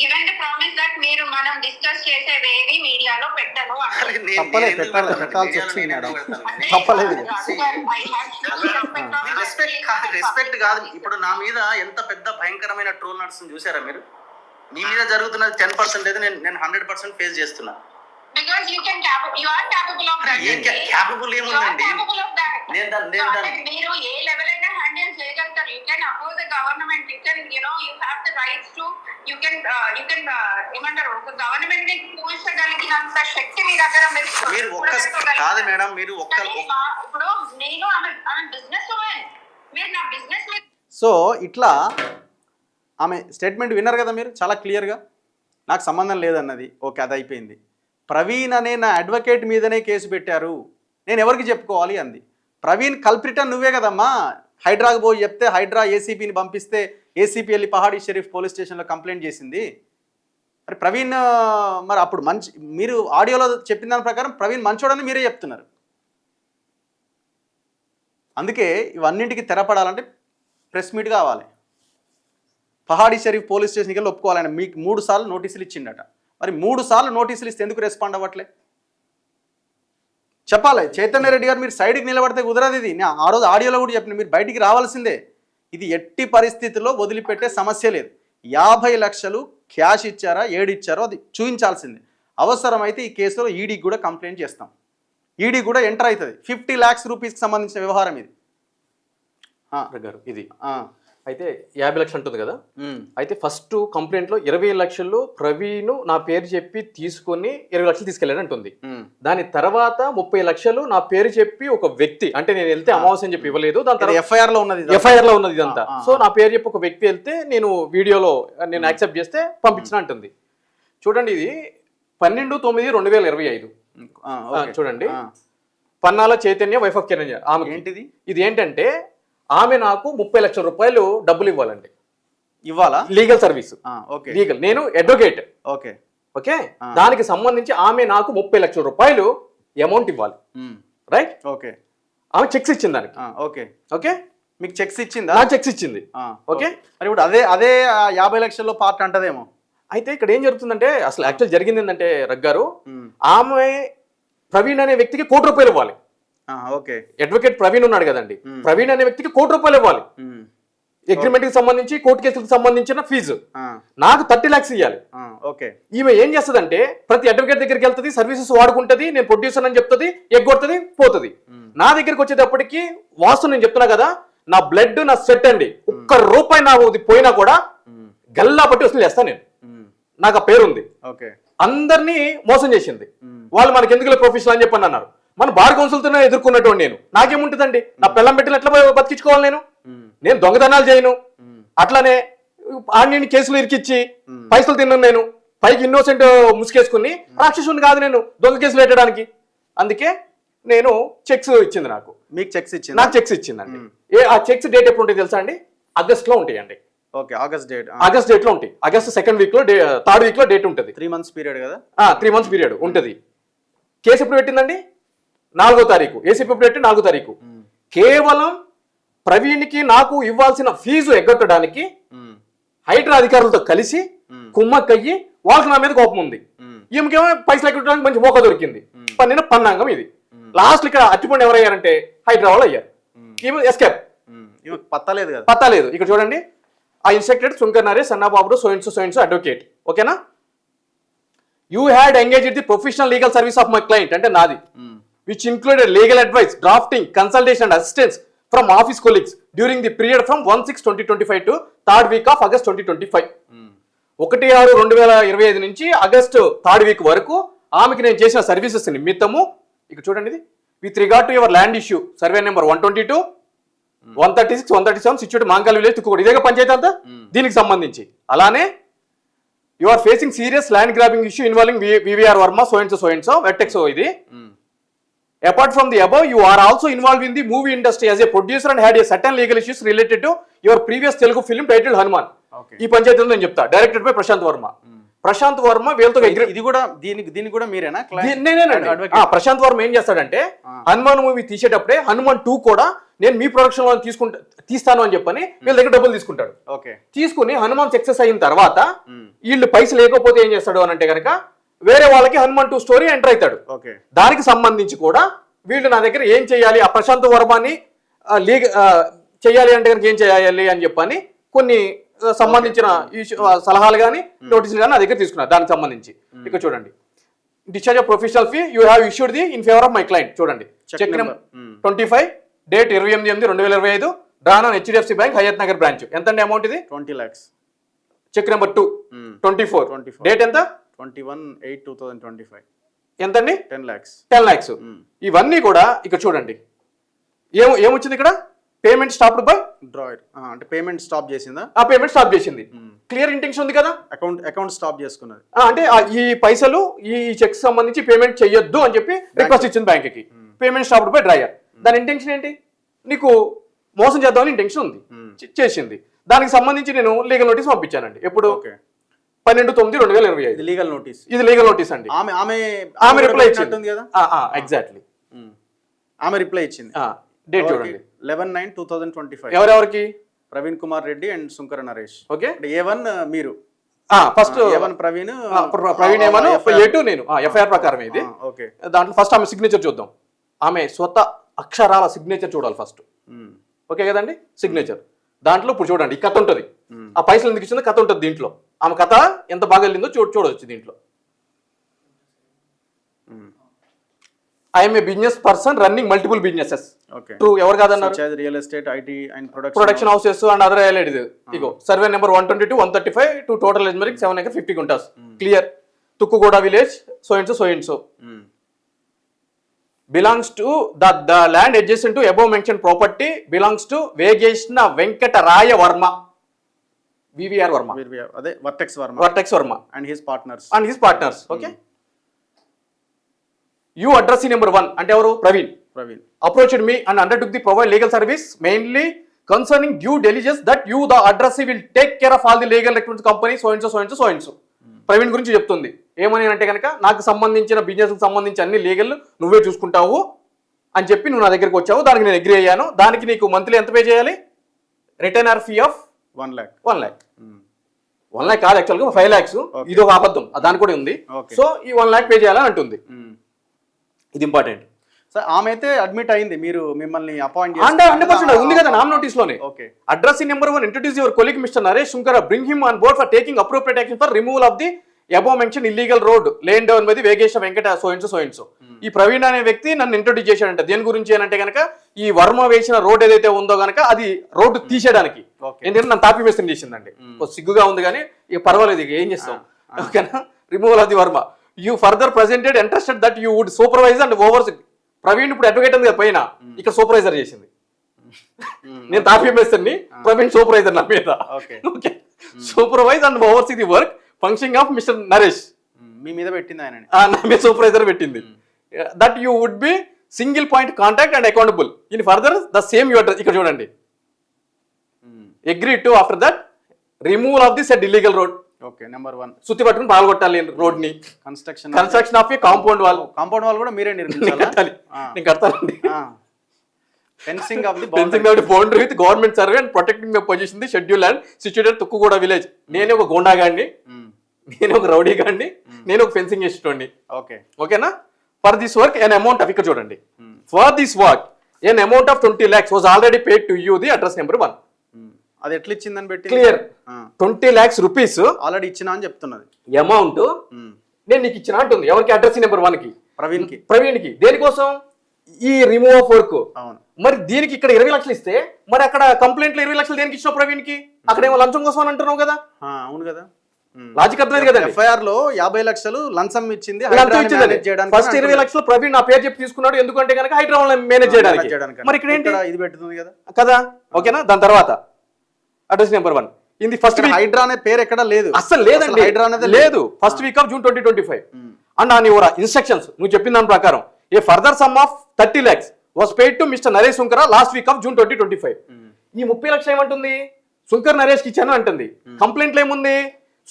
given the promise that మీరు మనం డిస్కస్ చేసేవేవి మీడియాలో పెట్టను. రెస్పెక్ట్ కాదు. ఇప్పుడు నా మీద ఎంత పెద్ద భయంకరమైన ట్రోల్ నడుస్తుంది చూసారా మీరు? మీ మీద జరుగుతున్నది 10% అయితే నేను 100% ఫేస్ చేస్తున్నా. Because you are capable of that. Capable ఏముందండి? మీరు ఏ లెవెల్ అయినా హ్యాండిల్ చేయగలుగుతారు. You can oppose the government. You can, you have the rights to. You can ఏమంటారు, ఒక గవర్నమెంట్ ని కూల్చగలిగినంత శక్తి మీ దగ్గర. మీరు కాదు మేడం, మీరు ఇప్పుడు నేను ఆమె బిజినెస్ ఉమెన్, మీరు నా బిజినెస్. సో ఇట్లా ఆమె స్టేట్మెంట్ విన్నారు కదా మీరు, చాలా క్లియర్గా నాకు సంబంధం లేదన్నది. ఓకే, అది అయిపోయింది. ప్రవీణ్ అనే నా అడ్వకేట్ మీదనే కేసు పెట్టారు, నేను ఎవరికి చెప్పుకోవాలి అంది. ప్రవీణ్ కల్ప్రిటన్ నువ్వే కదమ్మా. హైడ్రాకు పోయి చెప్తే హైడ్రా ఏసీపీని పంపిస్తే ఏసీపీ వెళ్ళి పహాడీ షరీఫ్ పోలీస్ స్టేషన్లో కంప్లైంట్ చేసింది. మరి ప్రవీణ్ మరి అప్పుడు మీరు ఆడియోలో చెప్పిన దాని ప్రకారం ప్రవీణ్ మంచోడని మీరే చెప్తున్నారు. అందుకే ఇవన్నింటికి తెరపడాలంటే ప్రెస్ మీట్ కావాలి. పహాడీ షరీఫ్ పోలీస్ స్టేషన్కి వెళ్ళి ఒప్పుకోవాలని మీకు 3 సార్లు నోటీసులు ఇచ్చిండట. మరి 3 సార్లు నోటీసులు ఇస్తే ఎందుకు రెస్పాండ్ అవ్వట్లే చెప్పాలి. చైతన్య రెడ్డి గారు మీరు సైడ్కి నిలబడితే కుదరదు. ఇది నేను ఆ రోజు ఆడియోలో కూడా చెప్పిన, మీరు బయటికి రావాల్సిందే. ఇది ఎట్టి పరిస్థితుల్లో వదిలిపెట్టే సమస్య లేదు. 50 లక్షలు క్యాష్ ఇచ్చారా, ఏడిచ్చారో అది చూపించాల్సిందే. అవసరమైతే ఈ కేసులో ఈడీకి కూడా కంప్లైంట్ చేస్తాం. ఈడీ కూడా ఎంటర్ అవుతుంది. 50 lakhs రూపీస్కి సంబంధించిన వ్యవహారం ఇది. ఇది అయితే 50 లక్షలు ఉంటుంది కదా. అయితే ఫస్ట్ కంప్లైంట్లో 20 లక్షలు ప్రవీణ్ నా పేరు చెప్పి తీసుకొని 20 లక్షలు తీసుకెళ్ళాడు అంటుంది. దాని తర్వాత 30 లక్షలు నా పేరు చెప్పి ఒక వ్యక్తి, అంటే నేను వెళ్తే అమావాస్య అని చెప్పి ఇవ్వలేదు, దాని తర్వాత ఎఫ్ఐఆర్ లో ఉన్నది ఇదంతా. సో నా పేరు చెప్పి ఒక వ్యక్తి వెళ్తే నేను వీడియోలో నేను యాక్సెప్ట్ చేస్తే పంపించిన అంటుంది. చూడండి, ఇది 12/9/2025. చూడండి, పన్నాల చైతన్య వైఫ్ ఆఫ్ కిరణ్. ఆమె ఏంటిది, ఇది ఏంటంటే ఆమె నాకు 30 లక్షల రూపాయలు డబ్బులు ఇవ్వాలండి. ఇవ్వాలా? Legal service, legal. నేను అడ్వకేట్. ఓకే, దానికి సంబంధించి ఆమె నాకు 30 లక్షల రూపాయలు అమౌంట్ ఇవ్వాలి. రైట్? ఓకే. ఆమె చెక్స్ ఇచ్చింది దానికి. ఓకే ఓకే, మీకు చెక్స్ ఇచ్చిందా? నాకు చెక్స్ ఇచ్చింది. ఓకే, మరి ఇప్పుడు అదే 50 లక్షల్లో పార్ట్ అంటదేమో. అయితే ఇక్కడ ఏం జరుగుతుందంటే, అసలు యాక్చువల్ జరిగింది ఏంటంటే రగ్గారు, ఆమె ప్రవీణ్ అనే వ్యక్తికి 1 కోటి రూపాయలు ఇవ్వాలి. ఓకే, అడ్వకేట్ ప్రవీణ్ ఉన్నాడు కదండి, ప్రవీణ్ అనే వ్యక్తికి 1 కోటి రూపాయలు ఇవ్వాలి. అగ్రిమెంట్ కి సంబంధించి కోర్టు కేసులకు సంబంధించిన ఫీజు నాకు 30 lakhs ఇవ్వాలి. ఓకే, ఈమె ఏం చేస్తుందంటే ప్రతి అడ్వకేట్ దగ్గరికి వెళ్తుంది, సర్వీసెస్ వాడుకుంటది, నేను ప్రొడ్యూసర్ అని చెప్తుంది, ఎగ్గొడుతుంది, పోతుంది. నా దగ్గరికి వచ్చేటప్పటికి వాస్తు నేను చెప్తున్నా కదా, నా బ్లడ్ నా స్వెట్ అండి, 1 రూపాయి నా పోయినా కూడా గల్లా పట్టి వసూలు చేస్తాను నేను. నాకు ఆ పేరుంది. అందరినీ మోసం చేసింది. వాళ్ళు మనకి ఎందుకు ప్రొఫెషనల్ అని చెప్పని అన్నారు. మన బార్ కౌన్సిల్తోనే ఎదుర్కొన్నటువంటి నేను, నాకేముంటుందండి, నా పిల్లం పెట్టిన ఎట్లా బతికించుకోవాలి? నేను దొంగతనాలు చేయను, అట్లానే ఆన్యని కేసులు ఇరికిచ్చి పైసలు తిన్నాను. నేను పైకి ఇన్నోసెంట్ ముసుకేసుకుని రాక్షసుని కాదు నేను దొంగ కేసులు పెట్టడానికి. అందుకే నేను చెక్స్ ఇచ్చింది. నాకు మీకు చెక్స్ ఇచ్చింది? నాకు చెక్స్ ఇచ్చిందండి. ఆ చెక్స్ డేట్ ఎప్పుడు ఉంటుంది తెలుసా అండి? ఆగస్ట్లో ఉంటాయండి. Okay, August date, August date లో ఉంటాయి. ఆగస్ట్ సెకండ్ వీక్ లో థర్డ్ వీక్ లో డేట్ ఉంటుంది. 3 months పీరియడ్ కదా. 3 months పీరియడ్ ఉంటుంది. కేసు ఎప్పుడు పెట్టిందండి? 4వ తారీఖు. ఏసీపీ ఎప్పుడు పెట్టి 4వ తారీఖు. కేవలం ప్రవీణ్కి నాకు ఇవ్వాల్సిన ఫీజు ఎగ్గొట్టడానికి హైడ్రా అధికారులతో కలిసి కుమ్మక్కయ్యి వాళ్ళకి నా మీద కోపం ఉంది. ఈమెకేమో పైసలు ఎగ్గొట్టడానికి మంచి మోక దొరికింది. పన్నిన పన్నాంగం ఇది. లాస్ట్ ఇక్కడ అట్టిపండి ఎవరయ్యారంటే హైడ్రా వాళ్ళు అయ్యారు. ఈమె ఎస్కేప్, పత్తలేదు కదా. పత్తాలేదు. ఇక్కడ చూడండి, ఆ instructed Shankar Naresh Sannababu so advocate. ఓకేనా? You had engaged the professional legal service of my client, అంటే నాది, which included legal advice, drafting, consultation and assistance from office colleagues during the period from 1/6/2025 to third week of August 2025. 1/6/2025 నుంచి August third week వరకు ఆమెకి నేను చేసిన services నిమిత్తము, ఇక్కడ చూడండి, ఇది with regard to your land issue survey number 122, 136, 137 situate Mangal village Tukkuguda, ఇదేగా పంచాయతీ అంతా, దీనికి సంబంధించి. అలానే you are facing serious land grabbing issue involving VVR Varma so and so Vertex. ఇది apart from the above, you are also involved in the movie industry as a producer and had a certain legal issues related to your previous Telugu film titled Hanuman. ఈ పంచాయతీ నేను చెప్తా, directed by Prashanth Varma. Prashanth Varma వీళ్ళతో ఇది కూడా దీనికి కూడా మీరేనా? ప్రశాంత్ వర్మ ఏం చేస్తాడంటే, హనుమాన్ మూవీ తీసేటప్పుడే హనుమాన్ 2 కూడా నేను మీ ప్రొడక్షన్ లో తీస్తాను అని చెప్పని వీళ్ళ దగ్గర డబ్బులు తీసుకుంటాడు. తీసుకుని హనుమాన్ సక్సెస్ అయిన తర్వాత వీళ్ళు పైసలు లేకపోతే ఏం చేస్తాడు అని అంటే కనుక వేరే వాళ్ళకి హనుమాన్ 2 స్టోరీ ఎంటర్ అవుతాడు. దానికి సంబంధించి కూడా వీళ్ళు నా దగ్గర ఏం చేయాలి, ఆ ప్రశాంత్ వర్మని చేయాలి అంటే కనుక ఏం చేయాలి అని చెప్పని కొన్ని సంబంధించిన సలహాలు కానీ నోటీసులు కానీ నా దగ్గర తీసుకున్నారు. దానికి సంబంధించి ఇక్కడ చూడండి, discharge of professional fee you have issued the in favour of my client. చూడండి, cheque number 25, date 28/8/2025, drawn on HDFC bank Hayat Nagar branch. ఎంత అండి అమౌంట్ ఇది? 20 lakhs. చెక్ నెంబర్ 2 24, డేట్ ఎంత? 21/8/2025. ఎంతండి? 10 lakhs. ఇవన్నీ కూడా ఇక్కడ చూడండి, ఏమొచ్చింది ఇక్కడ? పేమెంట్ స్టాప్డ్ బై డ్రాయర్, అంటే పేమెంట్ స్టాప్ చేసిందా? ఆ పేమెంట్ స్టాప్ చేసింది. క్లియర్ ఇంటెన్షన్ ఉంది కదా, అకౌంట్ స్టాప్ చేసుకున్నది. అంటే ఈ పైసలు ఈ చెక్ సంబంధించి పేమెంట్ చెయ్యొద్దు అని చెప్పి రిక్వెస్ట్ ఇచ్చింది బ్యాంక్ కి. Payment stopped by drawer. దాని ఇంటెన్షన్ ఏంటి? నీకు మోసం చేద్దామని ఇంటెన్షన్ ఉంది, చేసింది. దానికి సంబంధించి నేను లీగల్ నోటీస్ పంపించానండి. ఎప్పుడు? 12/9/2025. Legal notice. ఇది లీగల్ నోటీస్ అండి. ఆమె రిప్లై ఇచ్చింది కదా. ఎగ్జాక్ట్లీ, ఆమె రిప్లై ఇచ్చింది. డేట్ చూడండి, 11/9/2025. ఎవరెవరికి? Praveen Kumar Reddy and Shankara Naresh. Okay, A1 మీరు, ఫస్ట్ A1 ప్రవీణ్ ఏమను, A2 నేను. ఎఫ్ఐఆర్ ప్రకారం ఇది. ఓకే, దాంట్లో ఫస్ట్ ఆమె సిగ్నేచర్ చూద్దాం. ఆమె స్వత అక్షరాల సిగ్నేచర్ చూడాలి ఫస్ట్. ఓకే కదండి, సిగ్నేచర్. దాంట్లో ఇప్పుడు చూడండి, ఈ కథ ఉంటుంది. ఆ పైసలు ఎందుకు ఇచ్చిందో కథ ఉంటుంది దీంట్లో. ఆమె కథ ఎంత బాగా వెళ్ళిందో చూడవచ్చు దీంట్లో. I'm a business person running multiple businesses. True, ఎవరు కాదన్నారు? Real estate, IT and production houses and other related. ఇగో survey number 122, 135 to total admeasuring 7 acres 50 guntas. Clear. Tukkuguda village so and so. belongs to the land adjacent to above mentioned property belongs to Vegeshna Venkataraya Varma, VVR Varma, అదే Vertex Varma and his partners. Okay. You addressee number 1 అంటే ఎవరు? Praveen approached me and undertook the provide legal service mainly concerning due diligence that you the addressee will take care of all the legal requirements company so and so. Praveen గురించి చెప్తుంది. ఏమని అంటే కనుక, నాకు సంబంధించిన బిజినెస్కి సంబంధించి అన్ని లీగల్ నువ్వే చూసుకుంటావు అని చెప్పి నువ్వు నా దగ్గరికి వచ్చావు. దానికి నేను అగ్రీ అయ్యాను. దానికి నీకు మంత్లీ ఎంత పే చేయాలి? Retainer fee of 1 lakh. 1 lakh. 1 lakh కాదు, యాక్చువల్గా 5 lakhs. ఇది ఒక అబద్ధం, దాని కూడా ఉంది. సో ఈ 1 lakh పే చేయాలని అంటుంది. ఇది ఇంపార్టెంట్. సార్, ఆమె అయితే అడ్మిట్ అయింది, మీరు మిమ్మల్ని అపాయింట్ 100% ఉంది కదా నామ్ నోటీస్ లోనే. Addressing number 1 introduce your colleague mister Naresh Sunkara, bring him on board for taking appropriate action for removal of the above mentioned illegal road laid down by the Vegesha Venkata so and so. ఈ ప్రవీణ్ అనే వ్యక్తి నన్ను introduce చేశాడంట. దేని గురించి అంటే కనుక, ఈ వర్మ వేసిన రోడ్ ఏదైతే ఉందో కనుక అది రోడ్డు తీసేయడానికి. ఎందుకంటే నన్ను తాపి వేస్తుంది చేసిందండి. సిగ్గుగా ఉంది కానీ ఇక పర్వాలేదు, ఇక ఏం చేస్తాం. ఓకేనా? Removal of the Varma. You further presented interested that you would supervise and over. Praveen ఇప్పుడు అడ్వకేట్ ఉంది కదా పైన, ఇక్కడ సూపర్వైజర్ చేసింది. నేను తాపి వేస్తుంది, ప్రవీణ్ సూపర్వైజర్ నా మీద. Okay, supervise and oversee the work functioning of mister Naresh. మీ మీద పెట్టింది ఆయన, నా మీద సూపర్వైజర్ పెట్టింది. That you would be single point contact and accountable in further the same you address. ఇక్కడ చూడండి, agree to after that removal of the set illegal road. Okay, number 1 సుత్తి పట్టుకుని పాల్గొట్టాలి రోడ్ ని. Construction of a compound wall. Compound wall కూడా మీరే నిర్మించాలి. నేను కడతానండి. Fencing of the boundary with government survey and protecting my position the schedule and situated Tukkuguda village. నేనే ఒక గోండా గాడిని, నేను ఒక రౌడీ గాడిని, నేను ఒక ఫెన్సింగ్ చేసేటోండి. ఓకే, ఓకేనా. For this work an amount of, ఇక్కడ చూడండి, for this work an amount of 20 lakhs was already paid to you the address number 1. అది ఎట్లా ఇచ్చిందని పెట్టి క్లియర్. 20 lakhs rupees ఆల్రెడీ ఇచ్చినా అని చెప్తున్నది. అమౌంట్ నేను నీకు ఇచ్చిన అంటుంది. ఎవరికి? అడ్రస్ నెంబర్ 1 కి, ప్రవీణ్ కి. దేనికోసం? ఈ రిమూవ్ ఆఫ్ వర్క్. అవును. మరి దీనికి ఇక్కడ 20 లక్షలు ఇస్తే మరి అక్కడ కంప్లైంట్ లో 20 లక్షలు దేనికి ఇచ్చావు ప్రవీణ్ కి? అక్కడ ఏమో లంచం కోసం అని అంటున్నావు కదా. అవును కదా, లాజిక్ అర్థమైంది కదా. FIR లో 50 లక్షలు లంచం ఇచ్చింది. ఫస్ట్ 20 లక్షలు ప్రవీణ్ నా పేరు చెప్పి తీసుకున్నాడు, ఎందుకంటే కనుక హైడ్రా మేనేజ్ చేయడానికి. మరి ఇక్కడ ఏంటి? ఇది పెట్టుతుంది కదా కదా. ఓకేనా. దాని తర్వాత అడ్రస్ నెంబర్ 1 ఇది ఫస్ట్ హైడ్రా అనే పేరు ఎక్కడ లేదు, అసలు లేదండి. హైడ్రా అనేది లేదు. First week of June 2025 and on your instructions నువ్వు చెప్పిన దాని ప్రకారం a further sum of 30 lakhs was paid to mister Naresh Sunkara last week of June 2025. ఈ 30 లక్షలు ఏమంటుంది? శుంకర్ నరేష్ కి ఇచ్చాను అంటుంది. కంప్లైంట్ లో ఏముంది?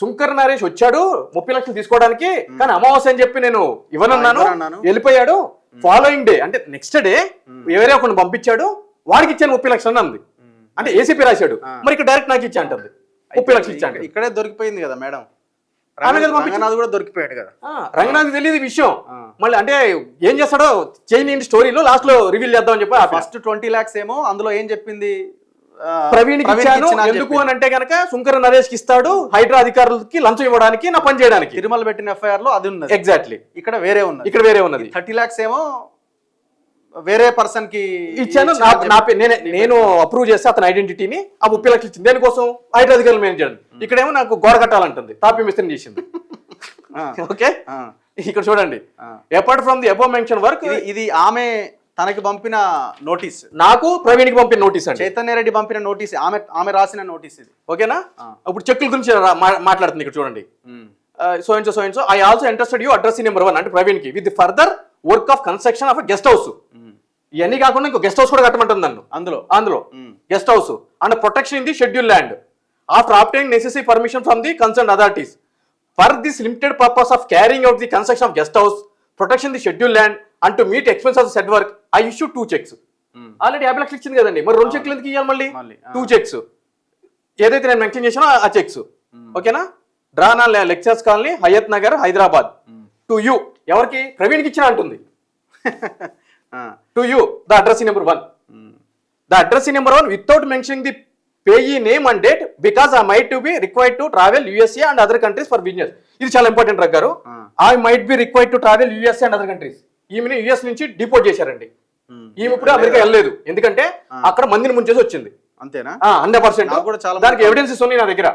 శుంకర్ నరేష్ వచ్చాడు 30 లక్షలు తీసుకోవడానికి, కానీ అమావాస్య అని చెప్పి నేను ఇవ్వనన్నాను, వెళ్ళిపోయాడు. ఫాలోయింగ్ డే అంటే నెక్స్ట్ డే ఎవరే ఒకరిని పంపించాడు, వాడికి ఇచ్చాను 30 లక్షలు అంది. అంటే ఏసీపీ రాశాడు, మరి ఇక్కడ డైరెక్ట్ నాకు ఇచ్చా అంటుంది. 30 లక్షలు ఇచ్చాడు. ఇక్కడే దొరికిపోయింది కదా మేడం, రంగనాథ్ కూడా దొరికిపోయాడు కదా. రంగనాథ్ తెలియదు విషయం. మళ్ళీ అంటే ఏం చేస్తాడో చేయని స్టోరీలో లాస్ట్ లో రివీల్ చేద్దాం అని చెప్పి ఫస్ట్ 20 lakhs ఏమో అందులో ఏం చెప్పింది? ప్రవీణ్ ఇచ్చాను. ఎందుకు అని అంటే కనుక శుంకర నరేష్ కి ఇస్తాడు హైడ్రా అధికారులకి లంచం ఇవ్వడానికి, నా పని చేయడానికి. తిరుమల పెట్టిన FIR లో అది ఉన్నది. ఎగ్జాక్ట్లీ. ఇక్కడ వేరే ఉన్నది. ఇక్కడ వేరే ఉన్నది. 30 lakhs ఏమో వేరే పర్సన్ కి ఇచ్చాను. నేను అప్రూవ్ చేస్తే అతని ఐడెంటిటీని ఆ 30 లక్షలు ఇచ్చింది. దేనికోసం? హైడ్రా అధికారులు మేనేజ్ చేయడం. ఇక్కడేమో నాకు గోడ కట్టాలంటుంది, తాపి మిస్త్రీ చేసింది. ఓకే, ఇక్కడ చూడండి. Apart from the above mention work, ఇది ఆమె తనకి పంపిన నోటీస్, నాకు ప్రవీణ్ కి పంపిన నోటీస్ అండి. చైతన్య రెడ్డి పంపిన నోటీస్, ఆమె రాసిన నోటీస్ ఇది. ఓకేనా. ఇప్పుడు చెక్కుల గురించి మాట్లాడుతుంది. ఇక్కడ చూడండి. So and so I also interested you address number 1 అంటే ప్రవీణ్ కి with further work of construction of guest house. ఇవన్నీ కాకుండా ఇంకో గెస్ట్ హౌస్ కూడా కట్టమంటుంది నన్ను. అందులో guest house and protection in the schedule land after obtaining necessary permission from the concern authorities for this limited purpose of carrying out the construction of guest house, protection the schedule land and to meet expense of set work I issue 2 checks. Already 50 లక్షలు ఇచ్చింది కదండి, మరి 2 చెక్లు ఎందుకు ఇవ్వాలి మళ్ళీ? 2 checks ఏదైతే నేను mention చేసానో ఆ చెక్స్. ఓకేనా. డ్రానా lecturers colony, Hayat Nagar, Hyderabad. To you. ఎవరికి? ప్రవీణ్కి ఇచ్చిన అంటుంది. To you the address number 1. The address number 1 without mentioning the payee name and date because I might to be required to travel USA and other countries for business. ఇది చాలా important రగ్గారు. I might be required to travel USA and other countries. ఈమెని US నుంచి deport చేశారండి. ఈమె ఇప్పుడు America వెళ్ళలేదు, ఎందుకంటే అక్కడ మందిని ముంచేసి వచ్చింది. అంతేనా? 100%. దానికి ఎవిడెన్సెస్ ఉన్నాయి నా దగ్గర.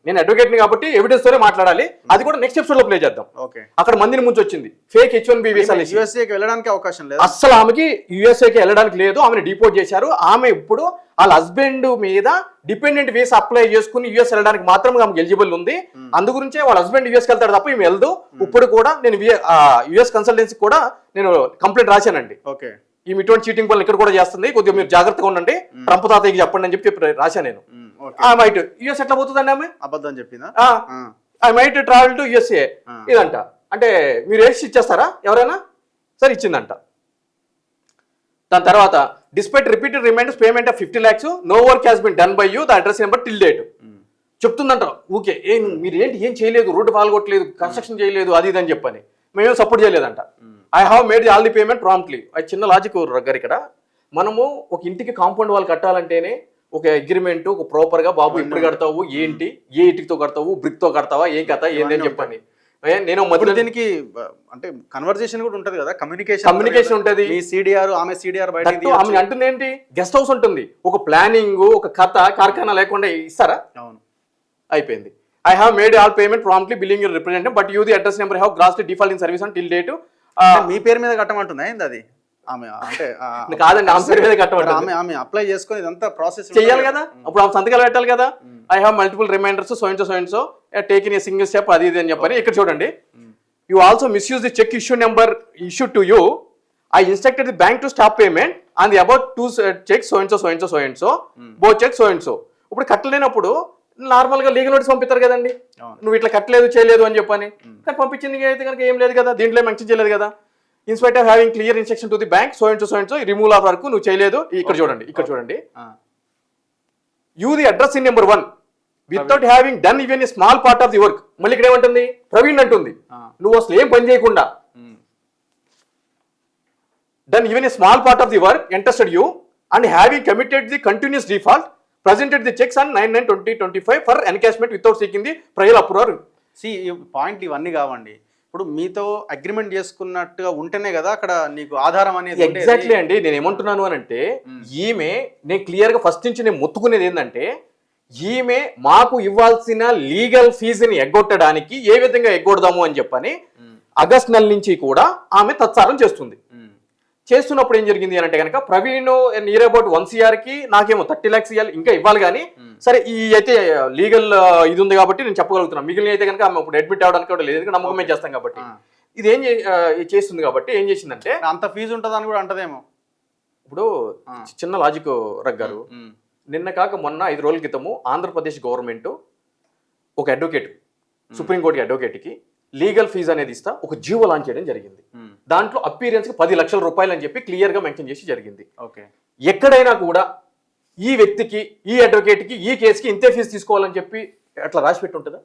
నేను అడ్వకేట్ ని కాబట్టి ఎవిడెన్స్ తోనే మాట్లాడాలి. అది కూడా నెక్స్ట్ ఎపిసోడ్ లో ప్లే చేద్దాం. అక్కడ మందిని ముంచి వచ్చింది. ఫేక్ H1B వీసాలు యూఎస్ఏకి వెళ్ళడానికి అవకాశం లేదు. అస్సలు ఆమెకి యూఎస్ఏకి వెళ్ళడానికి లేదు. ఆమెను డిపోర్ట్ చేశారు. ఆమె ఇప్పుడు వాళ్ళ హస్బెండ్ మీద డిపెండెంట్ వీసా అప్లై చేసుకుని యూఎస్ వెళ్ళడానికి మాత్రం ఆమెకు ఎలిజిబుల్ ఉంది. అందు గురించే వాళ్ళ హస్బెండ్ యూఎస్కి వెళ్తాడు తప్ప ఈమె వెళ్దు. ఇప్పుడు కూడా నేను యూఎస్ కన్సల్టెన్సీ కూడా నేను కంప్లైంట్ రాశానండి. ఓకే, ఈ ఇటువంటి చీటింగ్ పనులు ఇక్కడ కూడా చేస్తుంది, కొద్దిగా మీరు జాగ్రత్తగా ఉండండి, ట్రంప్ తాతయ్యకి చెప్పండి అని చెప్పి రాశా నేను. ఐ మైట్ యూఎస్ ఎట్లా పోతుందండి ఆమె? అబద్ధం చెప్పిందా? I might travel to USA ఇదంట. అంటే మీరు వేసి ఇచ్చేస్తారా ఎవరైనా? సరే ఇచ్చిందంట. దాని తర్వాత despite repeated reminders payment of 50 lakhs no work has been done by you the address number till date చెప్తుందంట. ఓకే, మీరు ఏంటి ఏం చేయలేదు, రోడ్డు పాల్గొట్టలేదు, కన్స్ట్రక్షన్ చేయలేదు, అది ఇది అని చెప్పని మేమేం సపోర్ట్ చేయలేదంట. I have made the all the payment promptly. అది చిన్న లాజిక్ రగ్గర్. ఇక్కడ మనము ఒక ఇంటికి కాంపౌండ్ వాల్ కట్టాలంటేనే ఒక అగ్రిమెంట్, ఒక ప్రాపర్ గా బాబు ఇప్పుడు కడతావు, ఏంటి ఏ ఇటుకతో కడతావు, బ్రిక్ తో కడతావా, ఏం కథ ఏంటి అని చెప్పని నేను మధ్యలో దీనికి అంటే కన్వర్జేషన్ కూడా ఉంటది కదా, కమ్యూనికేషన్ ఉంటది. మీ CDR ఆమె CDR బయట ఆమె అంటుంది ఏంటి, గెస్ట్ హౌస్ ఉంటుంది, ఒక ప్లానింగ్, ఒక కథ కార్ఖానా లేకుండా ఇస్తారా? అవును, అయిపోయింది. I have made all payment promptly billing your representative but you the address number have grossly default in service until date. మీ పేరు మీద కట్టమంటుందా ఏంది అది? ఆమె అంటే కాదండి, ఆమె పేరు మీద కట్టమంటుంది. ఆమె అప్లై చేసుకొని ఇదంతా ప్రాసెస్ చేయాలి కదా, అప్పుడు ఆమె సంతకాలు పెట్టాలి కదా. I have multiple reminders so and so taken a single step అది ఇది అని చెప్పని. ఇక్కడ చూడండి, you also misuse the cheque issue number issue to you. I instructed the bank to stop payment on the about 2 checks so and so, both checks so and so. ఇప్పుడు కట్టలేనప్పుడు నార్మల్గా legal notice పంపిస్తారు కదండి, అవును. నువ్వు ఇట్లా కట్టలేదు చేయలేదు అని చెప్పని. కానీ పంపించింది అయితే కనుక ఏం లేదు కదా, దీంట్లో మెన్షన్ చేయలేదు కదా. Inspector having clear instruction to the bank so and so removal of work నువ్వు చేయలేదు. ఇక్కడ చూడండి you the address in number 1 without having done even a small part of the work. మళ్ళీ ఇక్కడ ఏమంటుంది, ప్రవీణ్ అంటుంది నువ్వు అసలు ఏం పని చేయకుండా done even a small part of the work entrusted you and having committed the continuous default presented the checks on 9/9/2025 for encashment without seeking the prior approval. Point ఇవన్నీ కావండి. ఇప్పుడు మీతో అగ్రిమెంట్ చేసుకున్నట్టుగా ఉంటేనే కదా అక్కడ నీకు ఆధారం అనేది. ఎగ్జాక్ట్లీ అండి, నేను ఏమంటున్నాను అని అంటే ఈమె, నేను క్లియర్ గా ఫస్ట్ నుంచి నేను మొత్తుకునేది ఏంటంటే ఈమె మాకు ఇవ్వాల్సిన లీగల్ ఫీజుని ఎగ్గొట్టడానికి ఏ విధంగా ఎగ్గొడదాము అని చెప్పని ఆగస్ట్ నెల నుంచి కూడా ఆమె తత్సారం చేస్తుంది. చేస్తున్నప్పుడు ఏం జరిగింది అని అంటే కనుక ప్రవీణ్ నియర్ అబౌట్ 1 CR కి నాకేమో 30 lakhs ఇవ్వాలి, ఇంకా ఇవ్వాలి. కానీ సరే ఈ అయితే లీగల్ ఇది ఉంది కాబట్టి నేను చెప్పగలుగుతున్నాను. మిగిలిన అయితే కనుక ఆమె ఇప్పుడు అడ్మిట్ అవ్వడానికి కూడా లేదు, నమ్మకమే చేస్తాం కాబట్టి. ఇది ఏం చేస్తుంది కాబట్టి ఏం చేసిందంటే అంత ఫీజు ఉంటుందని కూడా అంటదేమో. ఇప్పుడు చిన్న లాజిక్ రగ్గారు, నిన్న కాక మొన్న 5 రోజుల క్రితము ఆంధ్రప్రదేశ్ గవర్నమెంట్ ఒక అడ్వకేట్, సుప్రీంకోర్టు అడ్వకేట్కి లీగల్ ఫీజు అనేది ఇస్తా ఒక జీవో లాంచ్ చేయడం జరిగింది. దాంట్లో అపీరియన్స్ కి 10 లక్షల రూపాయలు అని చెప్పి క్లియర్ గా మెన్షన్ చేసి జరిగింది. ఎక్కడైనా కూడా ఈ వ్యక్తికి, ఈ అడ్వకేట్ కి, ఈ కేసుకి ఇంతే ఫీజు తీసుకోవాలని చెప్పి అట్లా రాసి పెట్టి ఉంటుందా?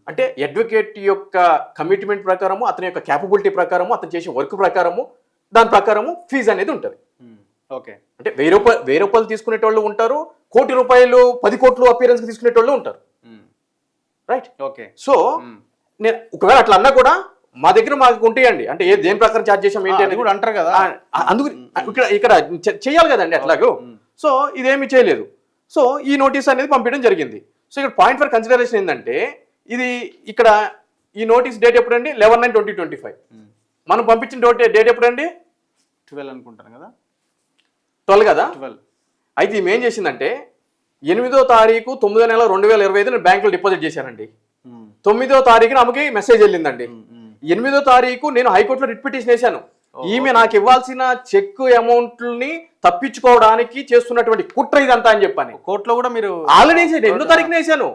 అంటే అడ్వకేట్ యొక్క కమిట్మెంట్ ప్రకారము, అతని యొక్క క్యాపబిలిటీ ప్రకారము, అతను చేసే వర్క్ ప్రకారము, దాని ప్రకారము ఫీజు అనేది ఉంటుంది. అంటే 1000 రూపాయలు తీసుకునేటోళ్ళు ఉంటారు, 1 కోటి రూపాయలు 10 కోట్లు అపీరెన్స్ కి తీసుకునేటోళ్ళు ఉంటారు. రైట్. సో నేను ఒకవేళ అట్లా అన్నా కూడా మా దగ్గర మాకు ఉంటాయండి, అంటే దేని ప్రకారం ఛార్జ్ చేసాం ఏంటి అని కూడా అంటారు కదా. అందుకు ఇక్కడ చేయాలి కదండి అట్లాగూ. సో ఇదేమి చేయలేదు. సో ఈ నోటీస్ అనేది పంపించడం జరిగింది. సో ఇక్కడ పాయింట్ ఫర్ కన్సిడరేషన్ ఏంటంటే ఇది ఇక్కడ ఈ నోటీస్ డేట్ ఎప్పుడండి, 11/9/2025. మనం పంపించిన డేట్ ఎప్పుడండి, 12 అనుకుంటాను కదా, 12 కదా. అయితే ఈమె ఏం చేసిందంటే 8వ తారీఖు 9వ నెల 2025 నేను బ్యాంకులో డిపాజిట్ చేశానండి. 9వ తారీఖున ఆమెకి మెసేజ్ వెళ్ళిందండి. 8వ తారీఖు నేను హైకోర్టులో రిట్ పిటిషన్ వేశాను. ఈమె నాకు ఇవ్వాల్సిన చెక్ అమౌంట్ని తప్పించుకోవడానికి చేస్తున్నటువంటి కుట్ర ఇదంతా అని చెప్పాను. కోర్టులో కూడా మీరు ఆల్రెడీ 8వ తారీఖున వేశాను.